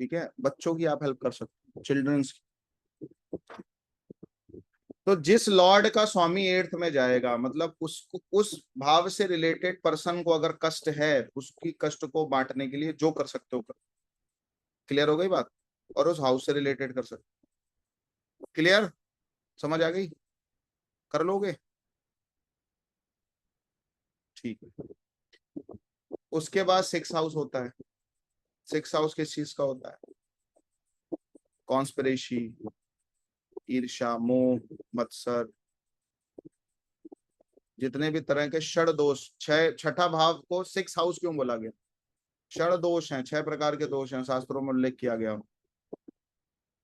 ठीक है, बच्चों की आप हेल्प कर सकते हो, चिल्ड्रंस। तो जिस लॉर्ड का स्वामी एट्थ में जाएगा, मतलब उसको, उस भाव से रिलेटेड पर्सन को अगर कष्ट है, उसकी कष्ट को बांटने के लिए जो कर सकते हो कर। क्लियर हो गई बात? और उस हाउस से रिलेटेड कर सकते। क्लियर? समझ आ गई? कर लोगे? ठीक है। उसके बाद सिक्स हाउस होता है। सिक्स हाउस किस चीज का होता है? कॉन्स्पिरेसी, ईर्ष्या, मोह, मत्सर, जितने भी तरह के षड दोष। छठा भाव को सिक्स हाउस क्यों बोला गया? षड दोष हैं, 6 प्रकार के दोष हैं, शास्त्रों में उल्लेख किया गया।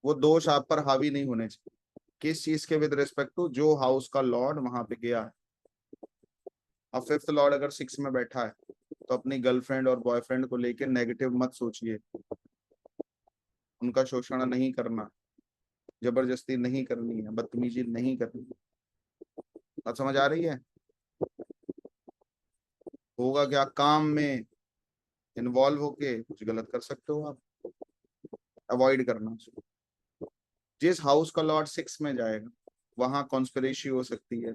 वो दोष आप पर हावी नहीं होने चाहिए। किस चीज के? विद रिस्पेक्ट टू जो हाउस का लॉर्ड वहां पे गया है। अब फिफ्थ लॉर्ड अगर सिक्स में बैठा है तो अपनी गर्लफ्रेंड और बॉयफ्रेंड को लेकर नेगेटिव मत सोचिए। उनका शोषण नहीं करना, जबरदस्ती नहीं करनी है, बदतमीजी नहीं करनी है। बात समझ आ रही है? होगा क्या, काम में इन्वॉल्व होके कुछ गलत कर सकते हो आप, अवॉइड करना। जिस हाउस का लॉर्ड सिक्स में जाएगा वहां कॉन्स्पिरेसी हो सकती है,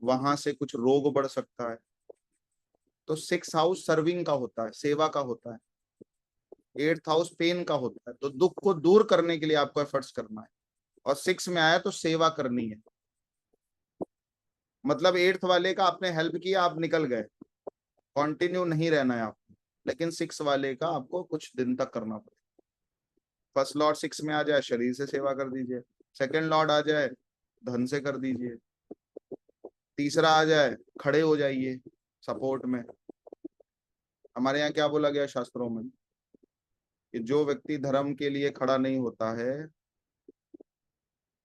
वहां से कुछ रोग बढ़ सकता है। तो सिक्स हाउस सर्विंग का होता है, सेवा का होता है। एट्थ हाउस पेन का होता है, तो दुख को दूर करने के लिए आपको एफर्ट्स करना है। और सिक्स में आया तो सेवा करनी है। मतलब एट्थ वाले का आपने हेल्प किया, आप निकल गए, कंटिन्यू नहीं रहना है आपको। लेकिन सिक्स वाले का आपको कुछ दिन तक करना पड़ेगा। फर्स्ट लॉर्ड सिक्स में आ जाए, शरीर से सेवा कर दीजिए। सेकंड लॉर्ड आ जाए, धन से कर दीजिए। तीसरा आ जाए, खड़े हो जाइए सपोर्ट में। हमारे यहाँ क्या बोला गया शास्त्रों में, कि जो व्यक्ति धर्म के लिए खड़ा नहीं होता है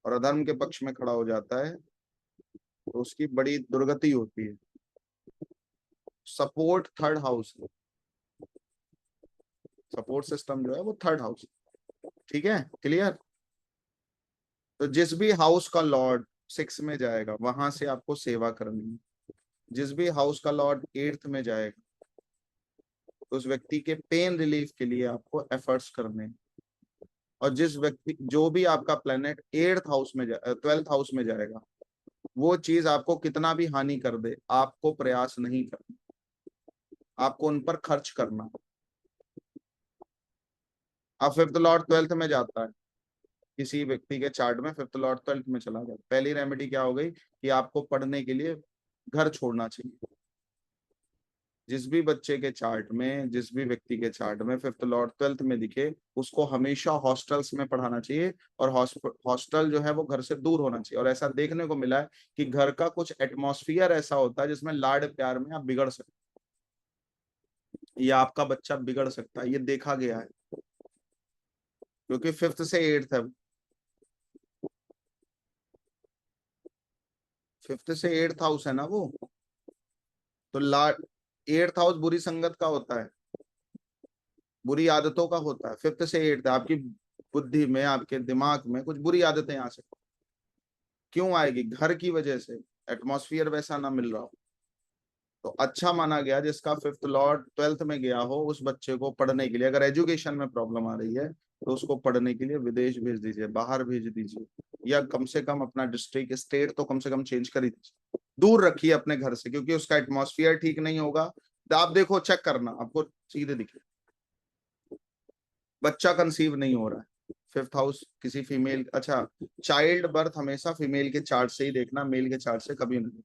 और अधर्म के पक्ष में खड़ा हो जाता है तो उसकी बड़ी दुर्गति होती है। Support third house, support system जो है वो थर्ड हाउस। ठीक है, क्लियर? तो जिस भी हाउस का लॉर्ड सिक्स में जाएगा वहां से आपको सेवा करनी है। जिस भी हाउस का लॉर्ड एट्थ में जाएगा तो उस व्यक्ति के पेन रिलीफ के लिए आपको एफर्ट्स करने हैं। और जिस व्यक्ति, जो भी आपका प्लेनेट एट्थ हाउस में ट्वेल्थ हाउस में जाएगा वो चीज आपको कितना भी हानि कर दे, आपको प्रयास नहीं करना, आपको उन पर खर्च करना। अब फिफ्थ लॉर्ड ट्वेल्थ में जाता है, किसी व्यक्ति के चार्ट में फिफ्थ लॉर्ड ट्वेल्थ में चला गया, पहली रेमेडी क्या हो गई कि आपको पढ़ने के लिए घर छोड़ना चाहिए। जिस भी बच्चे के चार्ट में, जिस भी व्यक्ति के चार्ट में फिफ्थ लॉर्ड ट्वेल्थ में दिखे, उसको हमेशा हॉस्टल्स में पढ़ाना चाहिए, और हॉस्टल जो है वो घर से दूर होना चाहिए। और ऐसा देखने को मिला है कि घर का कुछ एटमॉस्फियर ऐसा होता है जिसमें लाड प्यार में आप बिगड़ सकते हैं, या आपका बच्चा बिगड़ सकता है, ये देखा गया है, क्योंकि फिफ्थ से एट्थ है, फिफ्थ से एट्थ हाउस है ना वो, तो लाड, एट्थ हाउस बुरी संगत का होता है, बुरी आदतों का होता है। फिफ्थ से एट्थ आपकी बुद्धि में, आपके दिमाग में कुछ बुरी आदतें आ सकती, क्यों आएगी? घर की वजह से, एटमॉस्फियर वैसा ना मिल रहा हो। तो अच्छा माना गया जिसका फिफ्थ लॉर्ड ट्वेल्थ में गया हो, उस बच्चे को पढ़ने के लिए, अगर एजुकेशन में प्रॉब्लम आ रही है तो उसको पढ़ने के लिए विदेश भेज दीजिए, बाहर भेज दीजिए, या कम से कम अपना डिस्ट्रिक्ट स्टेट तो कम से कम चेंज कर ही दीजिए, दूर रखिए अपने घर से, क्योंकि उसका एटमॉस्फियर ठीक नहीं होगा। आप देखो, चेक करना, आपको सीधे दिखे बच्चा कंसीव नहीं हो रहा है, फिफ्थ हाउस किसी फीमेल, अच्छा, चाइल्ड बर्थ हमेशा फीमेल के चार्ट से ही देखना, मेल के चार्ट से कभी नहीं।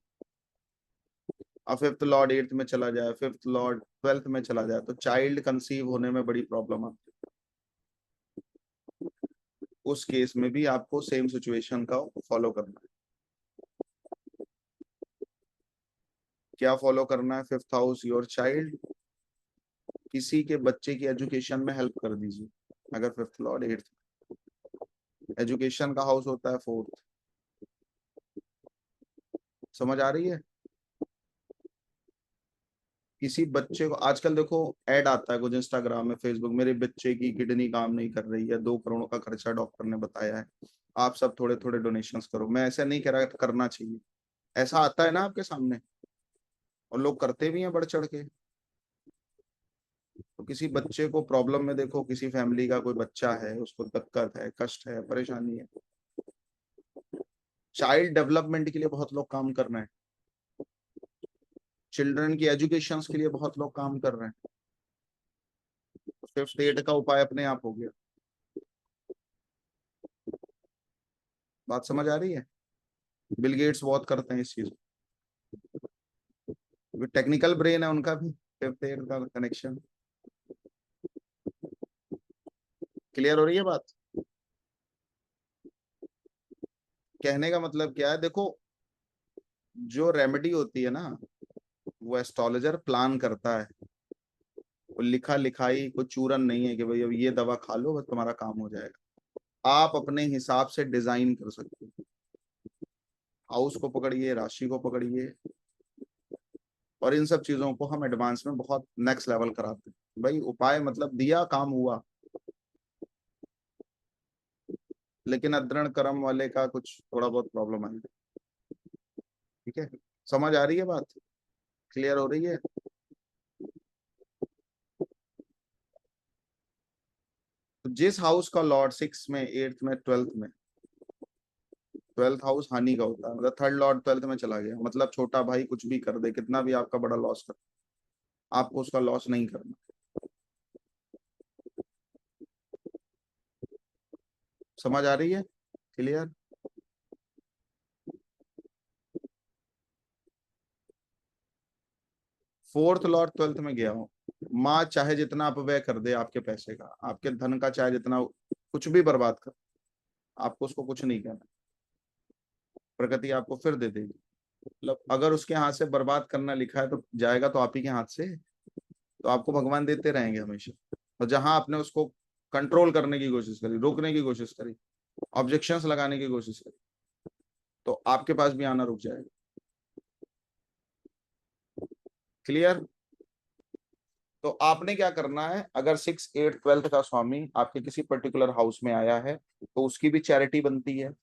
अब फिफ्थ लॉर्ड एट्थ में चला जाए, फिफ्थ लॉर्ड ट्वेल्थ में चला जाए, तो चाइल्ड कंसीव होने में बड़ी प्रॉब्लम आती है। उस केस में भी आपको सेम सिचुएशन का फॉलो करना है। क्या फॉलो करना है? फिफ्थ हाउस योर चाइल्ड, किसी के बच्चे की एजुकेशन में हेल्प कर दीजिए। अगर फिफ्थ लॉर्ड एट्थ, एजुकेशन का हाउस होता है फोर्थ। समझ आ रही है? किसी बच्चे को, आजकल देखो ऐड आता है कुछ इंस्टाग्राम में, फेसबुक, मेरे बच्चे की किडनी काम नहीं कर रही है, 2 करोड़ का खर्चा डॉक्टर ने बताया है, आप सब थोड़े थोड़े डोनेशंस करो। मैं ऐसा नहीं कह रहा करना चाहिए, ऐसा आता है ना आपके सामने, और लोग करते भी हैं बढ़ चढ़ के। तो किसी बच्चे को प्रॉब्लम में देखो, किसी फैमिली का कोई बच्चा है, उसको दिक्कत है, कष्ट है, परेशानी है, चाइल्ड डेवलपमेंट के लिए बहुत लोग काम कर रहे हैं, चिल्ड्रन की एजुकेशन के लिए बहुत लोग काम कर रहे हैं। फिफ्थ एड का उपाय अपने आप हो गया। बात समझ आ रही है? बिल गेट्स बहुत करते हैं इस चीज को, टेक्निकल ब्रेन है उनका भी, फिफ्थ एड का कनेक्शन। क्लियर हो रही है बात? कहने का मतलब क्या है, देखो, जो रेमेडी होती है ना, वो एस्ट्रोलॉजर प्लान करता है, वो लिखा लिखाई कोई चूरन नहीं है कि भाई अब ये दवा खा लो बस तुम्हारा काम हो जाएगा। आप अपने हिसाब से डिजाइन कर सकते हो, हाउस को पकड़िए, राशि को पकड़िए, और इन सब चीजों को हम एडवांस में बहुत नेक्स्ट लेवल कराते हैं। भाई उपाय मतलब दिया, काम हुआ, लेकिन अद्रण कर्म वाले का कुछ थोड़ा बहुत प्रॉब्लम आई। ठीक है, समझ आ रही है बात? क्लियर हो रही है? तो जिस हाउस का लॉर्ड सिक्स में, एट्थ में, ट्वेल्थ में, ट्वेल्थ हाउस हानि का होता है, मतलब थर्ड लॉर्ड ट्वेल्थ में चला गया, मतलब छोटा भाई कुछ भी कर दे, कितना भी आपका बड़ा लॉस कर, आपको उसका लॉस नहीं करना। समझ आ रही है? क्लियर? फोर्थ लॉर्ड ट्वेल्थ में गया हो, माँ चाहे जितना अपव्यय कर दे आपके पैसे का, आपके धन का, चाहे जितना कुछ भी बर्बाद कर, आपको उसको कुछ नहीं कहना, प्रकृति आपको फिर दे देगी। मतलब अगर उसके हाथ से बर्बाद करना लिखा है तो जाएगा तो आप ही के हाथ से, तो आपको भगवान देते रहेंगे हमेशा। और जहां आपने उसको कंट्रोल करने की कोशिश करी, रोकने की कोशिश करी, ऑब्जेक्शंस लगाने की कोशिश करी, तो आपके पास भी आना रुक जाएगा। क्लियर? तो आपने क्या करना है, अगर सिक्स एट ट्वेल्थ का स्वामी आपके किसी पर्टिकुलर हाउस में आया है, तो उसकी भी चैरिटी बनती है,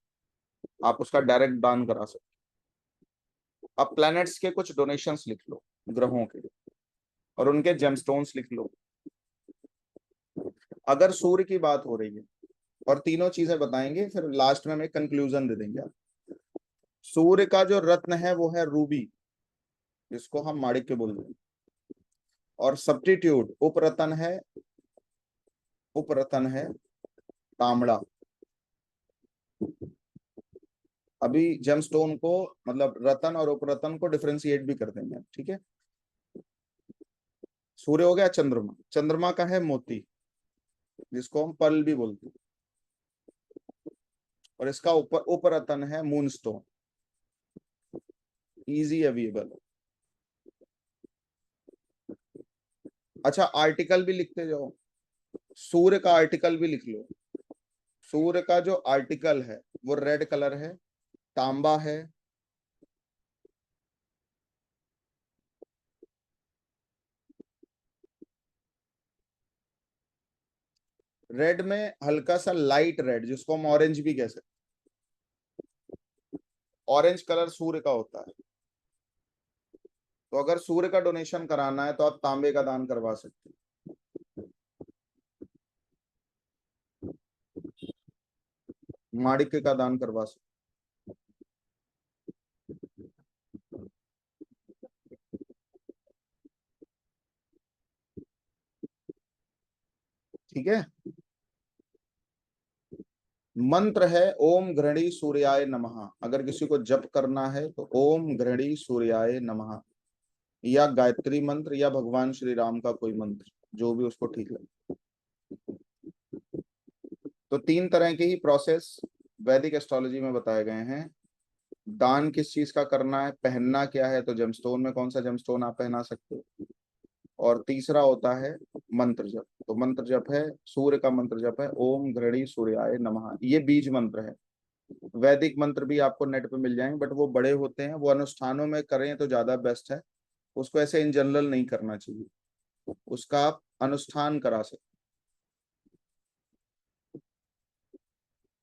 आप उसका डायरेक्ट दान करा सकते। अब प्लैनेट्स के कुछ डोनेशंस लिख लो, ग्रहों के, और उनके जेमस्टोन्स लिख लो। अगर सूर्य की बात हो रही है, और तीनों चीजें बताएंगे, फिर लास्ट में हम एक कंक्लूजन दे देंगे। सूर्य का जो रत्न है वो है रूबी, जिसको हम माणिक्य बोलते हैं। और सब्स्टिट्यूट उपरतन है तांबड़ा। अभी जेमस्टोन को, मतलब रतन और उपरतन को डिफरेंशिएट भी कर देंगे, ठीक है। सूर्य हो गया चंद्रमा, चंद्रमा का है मोती, जिसको हम पर्ल भी बोलते हैं। और इसका उपरतन है मूनस्टोन, इजी अवेलेबल। अच्छा, आर्टिकल भी लिखते जाओ, सूर्य का आर्टिकल भी लिख लो। सूर्य का जो आर्टिकल है वो रेड कलर है, तांबा है। रेड में हल्का सा लाइट रेड, जिसको हम ऑरेंज भी कह सकते हैं। ऑरेंज कलर सूर्य का होता है। तो अगर सूर्य का डोनेशन कराना है तो आप तांबे का दान करवा सकते हैं, माणिक्य का दान करवा सकते हैं, ठीक है। मंत्र है ओम घृणी सूर्याय नमः। अगर किसी को जप करना है तो ओम घृणी सूर्याय नमः, या गायत्री मंत्र, या भगवान श्री राम का कोई मंत्र, जो भी उसको ठीक लगे। तो 3 तरह के ही प्रोसेस वैदिक एस्ट्रोलॉजी में बताए गए हैं। दान किस चीज का करना है, पहनना क्या है, तो जेमस्टोन में कौन सा जेमस्टोन आप पहना सकते हो। और तीसरा होता है मंत्र जप। तो मंत्र जप है, सूर्य का मंत्र जप है ओम घृणी सूर्याय नमः, ये बीज मंत्र है। वैदिक मंत्र भी आपको नेट पे मिल जाएंगे, बट वो बड़े होते हैं, वो अनुष्ठानों में करें तो ज्यादा बेस्ट है। उसको ऐसे इन जनरल नहीं करना चाहिए, उसका आप अनुष्ठान करा सकते,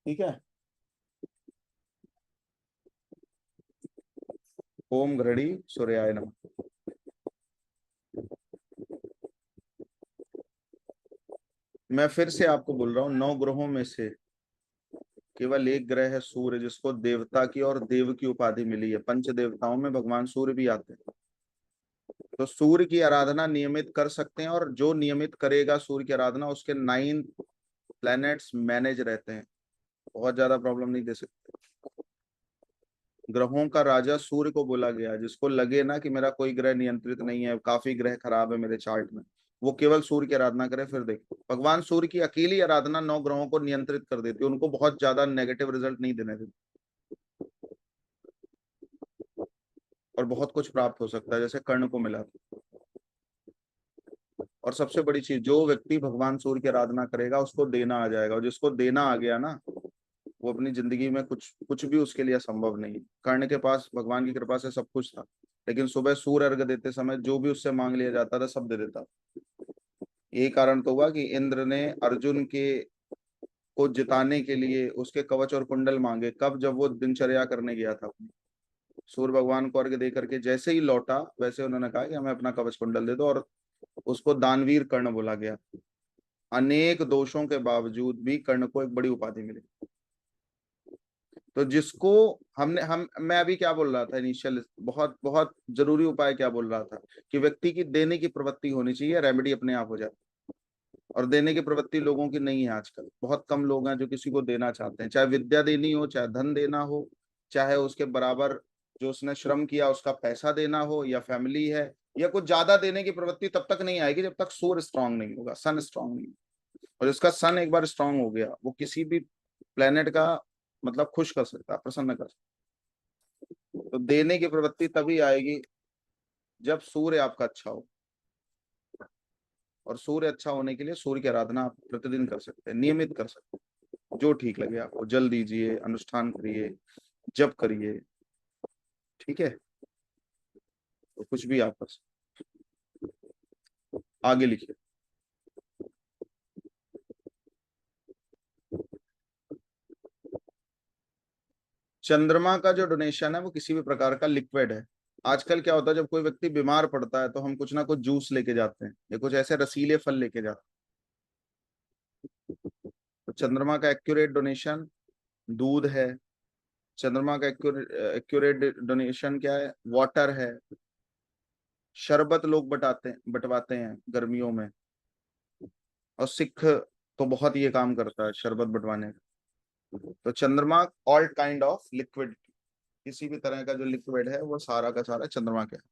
ठीक है। ओम घृणी सूर्याय नमः। मैं फिर से आपको बोल रहा हूँ, 9 ग्रहों में से केवल एक ग्रह है सूर्य, जिसको देवता की और देव की उपाधि मिली है। पंच देवताओं में भगवान सूर्य भी आते हैं। तो सूर्य की आराधना नियमित कर सकते हैं, और जो नियमित करेगा सूर्य की आराधना, उसके 9 प्लैनेट्स मैनेज रहते हैं, बहुत ज्यादा प्रॉब्लम नहीं दे सकते। ग्रहों का राजा सूर्य को बोला गया। जिसको लगे ना कि मेरा कोई ग्रह नियंत्रित नहीं है, काफी ग्रह खराब है मेरे चार्ट में, वो केवल सूर्य की आराधना करे। फिर देखो, भगवान सूर्य की अकेली आराधना 9 ग्रहों को नियंत्रित कर देती है, उनको बहुत ज्यादा नेगेटिव रिजल्ट नहीं देने देती, और बहुत कुछ प्राप्त हो सकता है, जैसे कर्ण को मिला था। और सबसे बड़ी चीज, जो व्यक्ति भगवान सूर्य की आराधना करेगा उसको देना आ जाएगा, और जिसको देना आ गया ना, वो अपनी जिंदगी में कुछ कुछ भी उसके लिए संभव नहीं है। कर्ण के पास भगवान की कृपा से सब कुछ था, लेकिन सुबह सूर्य अर्घ देते समय जो भी उससे मांग लिया जाता था सब दे देता। यही कारण तो हुआ कि इंद्र ने अर्जुन के को जिताने के लिए उसके कवच और कुंडल मांगे, कब, जब वो दिनचर्या करने गया था अपनी। सूर्य भगवान को अर्घ दे करके जैसे ही लौटा, वैसे उन्होंने कहा कि हमें अपना कवच कुंडल दे दो, और उसको दानवीर कर्ण बोला गया। अनेक दोषों के बावजूद भी कर्ण को एक बड़ी उपाधि मिली। तो जिसको हमने हम मैं अभी क्या बोल रहा था इनिशियल, बहुत बहुत जरूरी उपाय क्या बोल रहा था, कि व्यक्ति की देने की प्रवृत्ति होनी चाहिए, रेमेडी अपने आप हो जाती है। और देने की प्रवृत्ति लोगों की नहीं है आजकल, बहुत कम लोग हैं जो किसी को देना चाहते हैं, चाहे विद्या देनी हो, चाहे धन देना हो, चाहे उसके बराबर जो उसने श्रम किया उसका पैसा देना हो, या फैमिली है, या कुछ ज्यादा देने की प्रवृत्ति तब तक नहीं आएगी जब तक सूर्य स्ट्रांग नहीं होगा, सन स्ट्रांग नहीं। और जिसका सन एक बार स्ट्रांग हो गया, वो किसी भी प्लेनेट का मतलब खुश कर सकता है, प्रसन्न कर सकता है। तो देने की प्रवृत्ति तभी आएगी जब सूर्य आपका अच्छा हो। और सूर्य अच्छा होने के लिए सूर्य की आराधना आप प्रतिदिन कर सकते हैं, नियमित कर सकते हैं, जो ठीक लगे आपको। जल दीजिए, अनुष्ठान करिए, जप करिए, ठीक है। तो कुछ भी आप कर सकते, आगे लिखिए। चंद्रमा का जो डोनेशन है वो किसी भी प्रकार का लिक्विड है। आजकल क्या होता है, जब कोई व्यक्ति बीमार पड़ता है तो हम कुछ ना कुछ जूस लेके जाते हैं, या कुछ ऐसे रसीले फल लेके जाते हैं। तो चंद्रमा का एक्यूरेट डोनेशन दूध है, चंद्रमा का एक्यूरेट डोनेशन क्या है? वाटर है। शरबत लोग बटवाते हैं गर्मियों में, और सिख तो बहुत ये काम करता है शरबत बंटवाने का। तो चंद्रमा ऑल काइंड ऑफ लिक्विड, किसी भी तरह का जो लिक्विड है वो सारा का सारा चंद्रमा का है।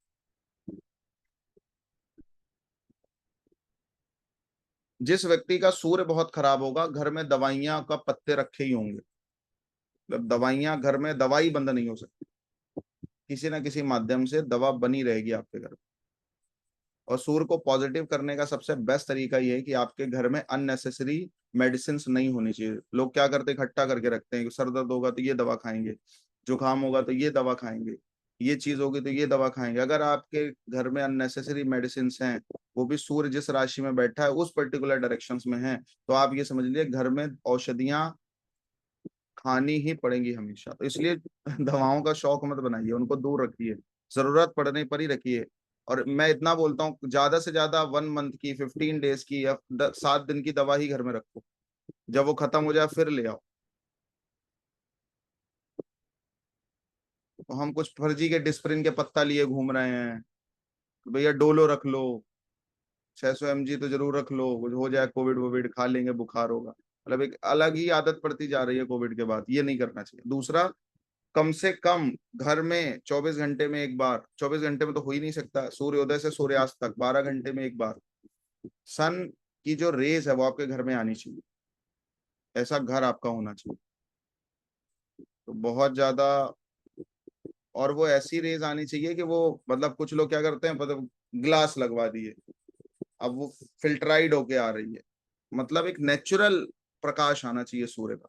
जिस व्यक्ति का सूर्य बहुत खराब होगा, घर में दवाइयां का पत्ते रखे ही होंगे। मतलब दवाइयां घर में, दवाई बंद नहीं हो सकती, किसी ना किसी माध्यम से दवा बनी रहेगी आपके घर में। और सूर्य को पॉजिटिव करने का सबसे बेस्ट तरीका ये है कि आपके घर में अननेसेसरी मेडिसिन नहीं होनी चाहिए। लोग क्या करते हैं, इकट्ठा करके रखते हैं कि सर दर्द होगा तो ये दवा खाएंगे, जुकाम होगा तो ये दवा खाएंगे, ये चीज होगी तो ये दवा खाएंगे। अगर आपके घर में अननेसेसरी मेडिसिन हैं, वो भी सूर्य जिस राशि में बैठा है उस पर्टिकुलर डायरेक्शंस में है, तो आप ये समझ लीजिए घर में औषधियां खानी ही पड़ेंगी हमेशा। तो इसलिए दवाओं का शौक मत बनाइए, उनको दूर रखिए, जरूरत पड़ने पर ही रखिए। और मैं इतना बोलता हूँ, ज्यादा से ज्यादा 1 मंथ की, 15 डेज की, या 7 दिन की दवा ही घर में रखो। जब वो खत्म हो जाए फिर ले आओ। तो हम कुछ फर्जी के डिस्प्रिन के पत्ता लिए घूम रहे हैं, भैया डोलो रख लो, 600 mg तो जरूर रख लो, कुछ हो जाए कोविड वोविड खा लेंगे, बुखार होगा। मतलब एक अलग ही आदत पड़ती जा रही है कोविड के बाद, ये नहीं करना चाहिए। दूसरा, कम से कम घर में 24 घंटे में एक बार, 24 घंटे में तो हो ही नहीं सकता, सूर्योदय से सूर्यास्त तक 12 घंटे में एक बार सन की जो रेज है वो आपके घर में आनी चाहिए। ऐसा घर आपका होना चाहिए। तो बहुत ज्यादा, और वो ऐसी रेज आनी चाहिए कि वो, मतलब कुछ लोग क्या करते हैं, मतलब ग्लास लगवा दिए, अब वो फिल्टराइड होके आ रही है। मतलब एक नेचुरल प्रकाश आना चाहिए सूर्य का,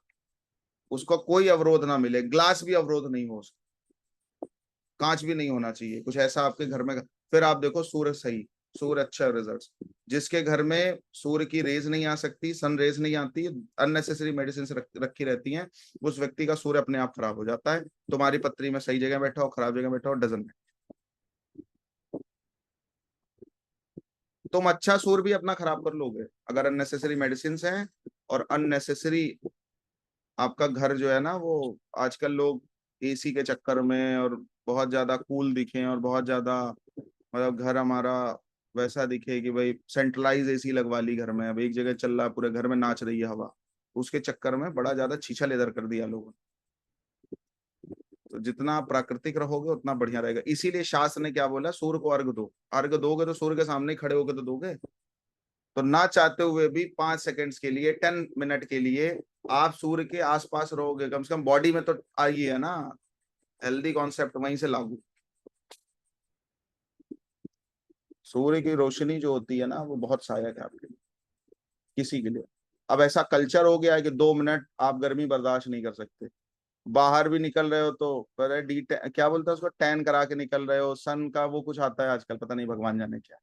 उसका कोई अवरोध ना मिले, ग्लास भी अवरोध नहीं हो, कांच भी नहीं होना चाहिए, कुछ ऐसा आपके घर में। फिर आप देखो सूर्य सही, सूर्य अच्छा रिजल्ट। जिसके घर में सूर्य की रेज नहीं आ सकती, सन रेज नहीं आती, अननेसेसरी मेडिसिन रखी रहती हैं, उस व्यक्ति का सूर्य अपने आप खराब हो जाता है। तुम्हारी पत्री में सही जगह बैठा हो, खराब जगह बैठा हो, डजन। तुम अच्छा सूर्य भी अपना खराब कर लोगे अगर अननेसेसरी मेडिसिन हैं, और अननेसेसरी आपका घर जो है ना, वो आजकल लोग एसी के चक्कर में, और बहुत ज्यादा कूल दिखे, और बहुत ज्यादा, मतलब घर हमारा वैसा दिखे कि भाई सेंट्रलाइज एसी लगवा ली घर में, अब एक जगह चल रहा है, पूरे घर में नाच रही है हवा, उसके चक्कर में बड़ा ज्यादा छीछा लेदर कर दिया लोगों ने। तो जितना प्राकृतिक रहोगे उतना बढ़िया रहेगा। इसीलिए शास्त्र ने क्या बोला, सूर्य को अर्घ दो। अर्घ दोगे तो सूर्य के सामने ही खड़े होगे तो दोगे। तो ना चाहते हुए भी 5 सेकंड्स के लिए, 10 मिनट के लिए आप सूर्य के आसपास रहोगे, कम से कम बॉडी में तो आई है ना, हेल्दी कॉन्सेप्ट वहीं से लागू। सूर्य की रोशनी जो होती है ना, वो बहुत सहायक है आपके लिए, किसी के लिए। अब ऐसा कल्चर हो गया है कि 2 मिनट आप गर्मी बर्दाश्त नहीं कर सकते, बाहर भी निकल रहे हो तो पहले क्या बोलते हैं उसको, टैन करा के निकल रहे हो, सन का वो कुछ आता है आजकल, पता नहीं भगवान जाने क्या।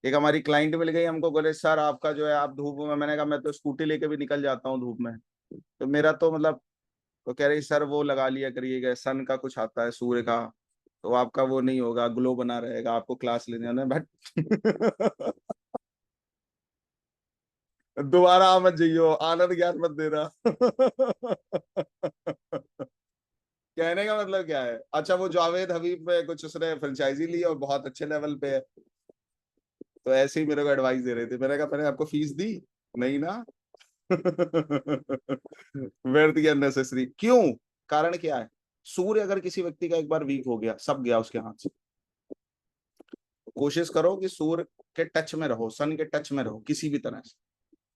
एक हमारी क्लाइंट मिल गई हमको, बोले सर आपका जो है, आप धूप में, मैंने कहा मैं तो स्कूटी लेके भी निकल जाता हूँ धूप में, तो मेरा तो मतलब, तो कह रही सर वो लगा लिया करिएगा, सन का कुछ आता है, सूर्य का, तो आपका वो नहीं होगा, ग्लो बना रहेगा, आपको क्लास लेने जाना है बट दोबारा आ मत जाइयो, आनंद ज्ञान मत देना। कहने का मतलब क्या है? अच्छा, वो जावेद हबीब में कुछ उसने फ्रेंचाइजी ली और बहुत अच्छे लेवल पे है, तो ऐसे ही मेरे को एडवाइस दे रहे थे। मैंने कहा मैंने आपको फीस दी नहीं ना। व्यर्थ की अननेसेसरी क्यों? कारण क्या है? सूर्य अगर किसी व्यक्ति का एक बार वीक हो गया, सब गया उसके हाथ से। कोशिश करो कि सूर्य के टच में रहो, सन के टच में रहो किसी भी तरह से।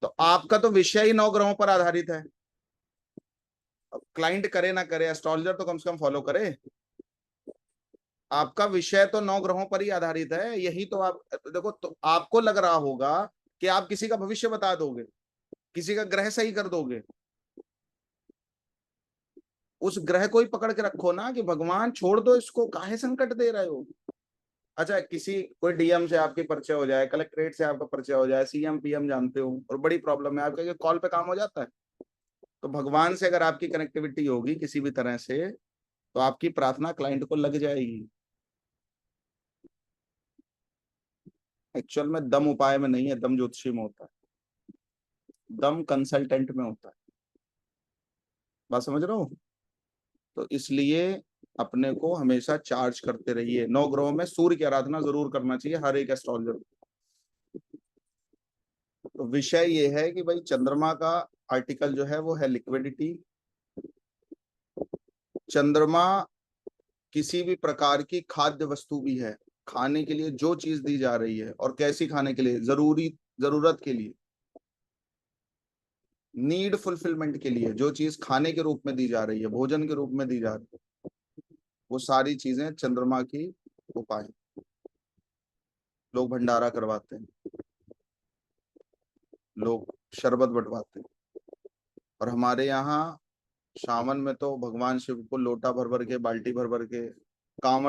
तो आपका तो विषय ही 9 ग्रहों पर आधारित है। अब क्लाइंट करे ना करे, एस्ट्रोलॉजर तो कम से कम फॉलो करे। आपका विषय तो 9 ग्रहों पर ही आधारित है, यही तो आप देखो, तो आपको लग रहा होगा कि आप किसी का भविष्य बता दोगे, किसी का ग्रह सही कर दोगे, उस ग्रह को ही पकड़ के रखो ना, कि भगवान छोड़ दो इसको, काहे संकट दे रहे हो। अच्छा, किसी कोई डीएम से आपके परिचय हो जाए, कलेक्ट्रेट से आपका परिचय हो जाए, सीएम पीएम जानते हो, और बड़ी प्रॉब्लम है आपके, कॉल पे काम हो जाता है। तो भगवान से अगर आपकी कनेक्टिविटी होगी किसी भी तरह से, तो आपकी प्रार्थना क्लाइंट को लग जाएगी। एक्चुअल में दम उपाय में नहीं है, दम ज्योतिषी में होता है, दम कंसल्टेंट में होता है। बात समझ रहे हो? तो इसलिए अपने को हमेशा चार्ज करते रहिए। 9 ग्रहों में सूर्य की आराधना जरूर करना चाहिए हर एक एस्ट्रोलॉजर को। तो विषय ये है कि भाई चंद्रमा का आर्टिकल जो है वो है लिक्विडिटी। चंद्रमा किसी भी प्रकार की खाद्य वस्तु भी है, खाने के लिए जो चीज दी जा रही है और कैसी खाने के लिए, जरूरत के लिए, नीड फुलफिलमेंट के लिए जो चीज खाने के रूप में दी जा रही है, भोजन के रूप में दी जा रही है, वो सारी चीजें चंद्रमा की उपाय। लोग भंडारा करवाते हैं, लोग शरबत बंटवाते हैं, और हमारे यहाँ सावन में तो भगवान शिव को लोटा भर भर के, बाल्टी भर भर के, कांवड़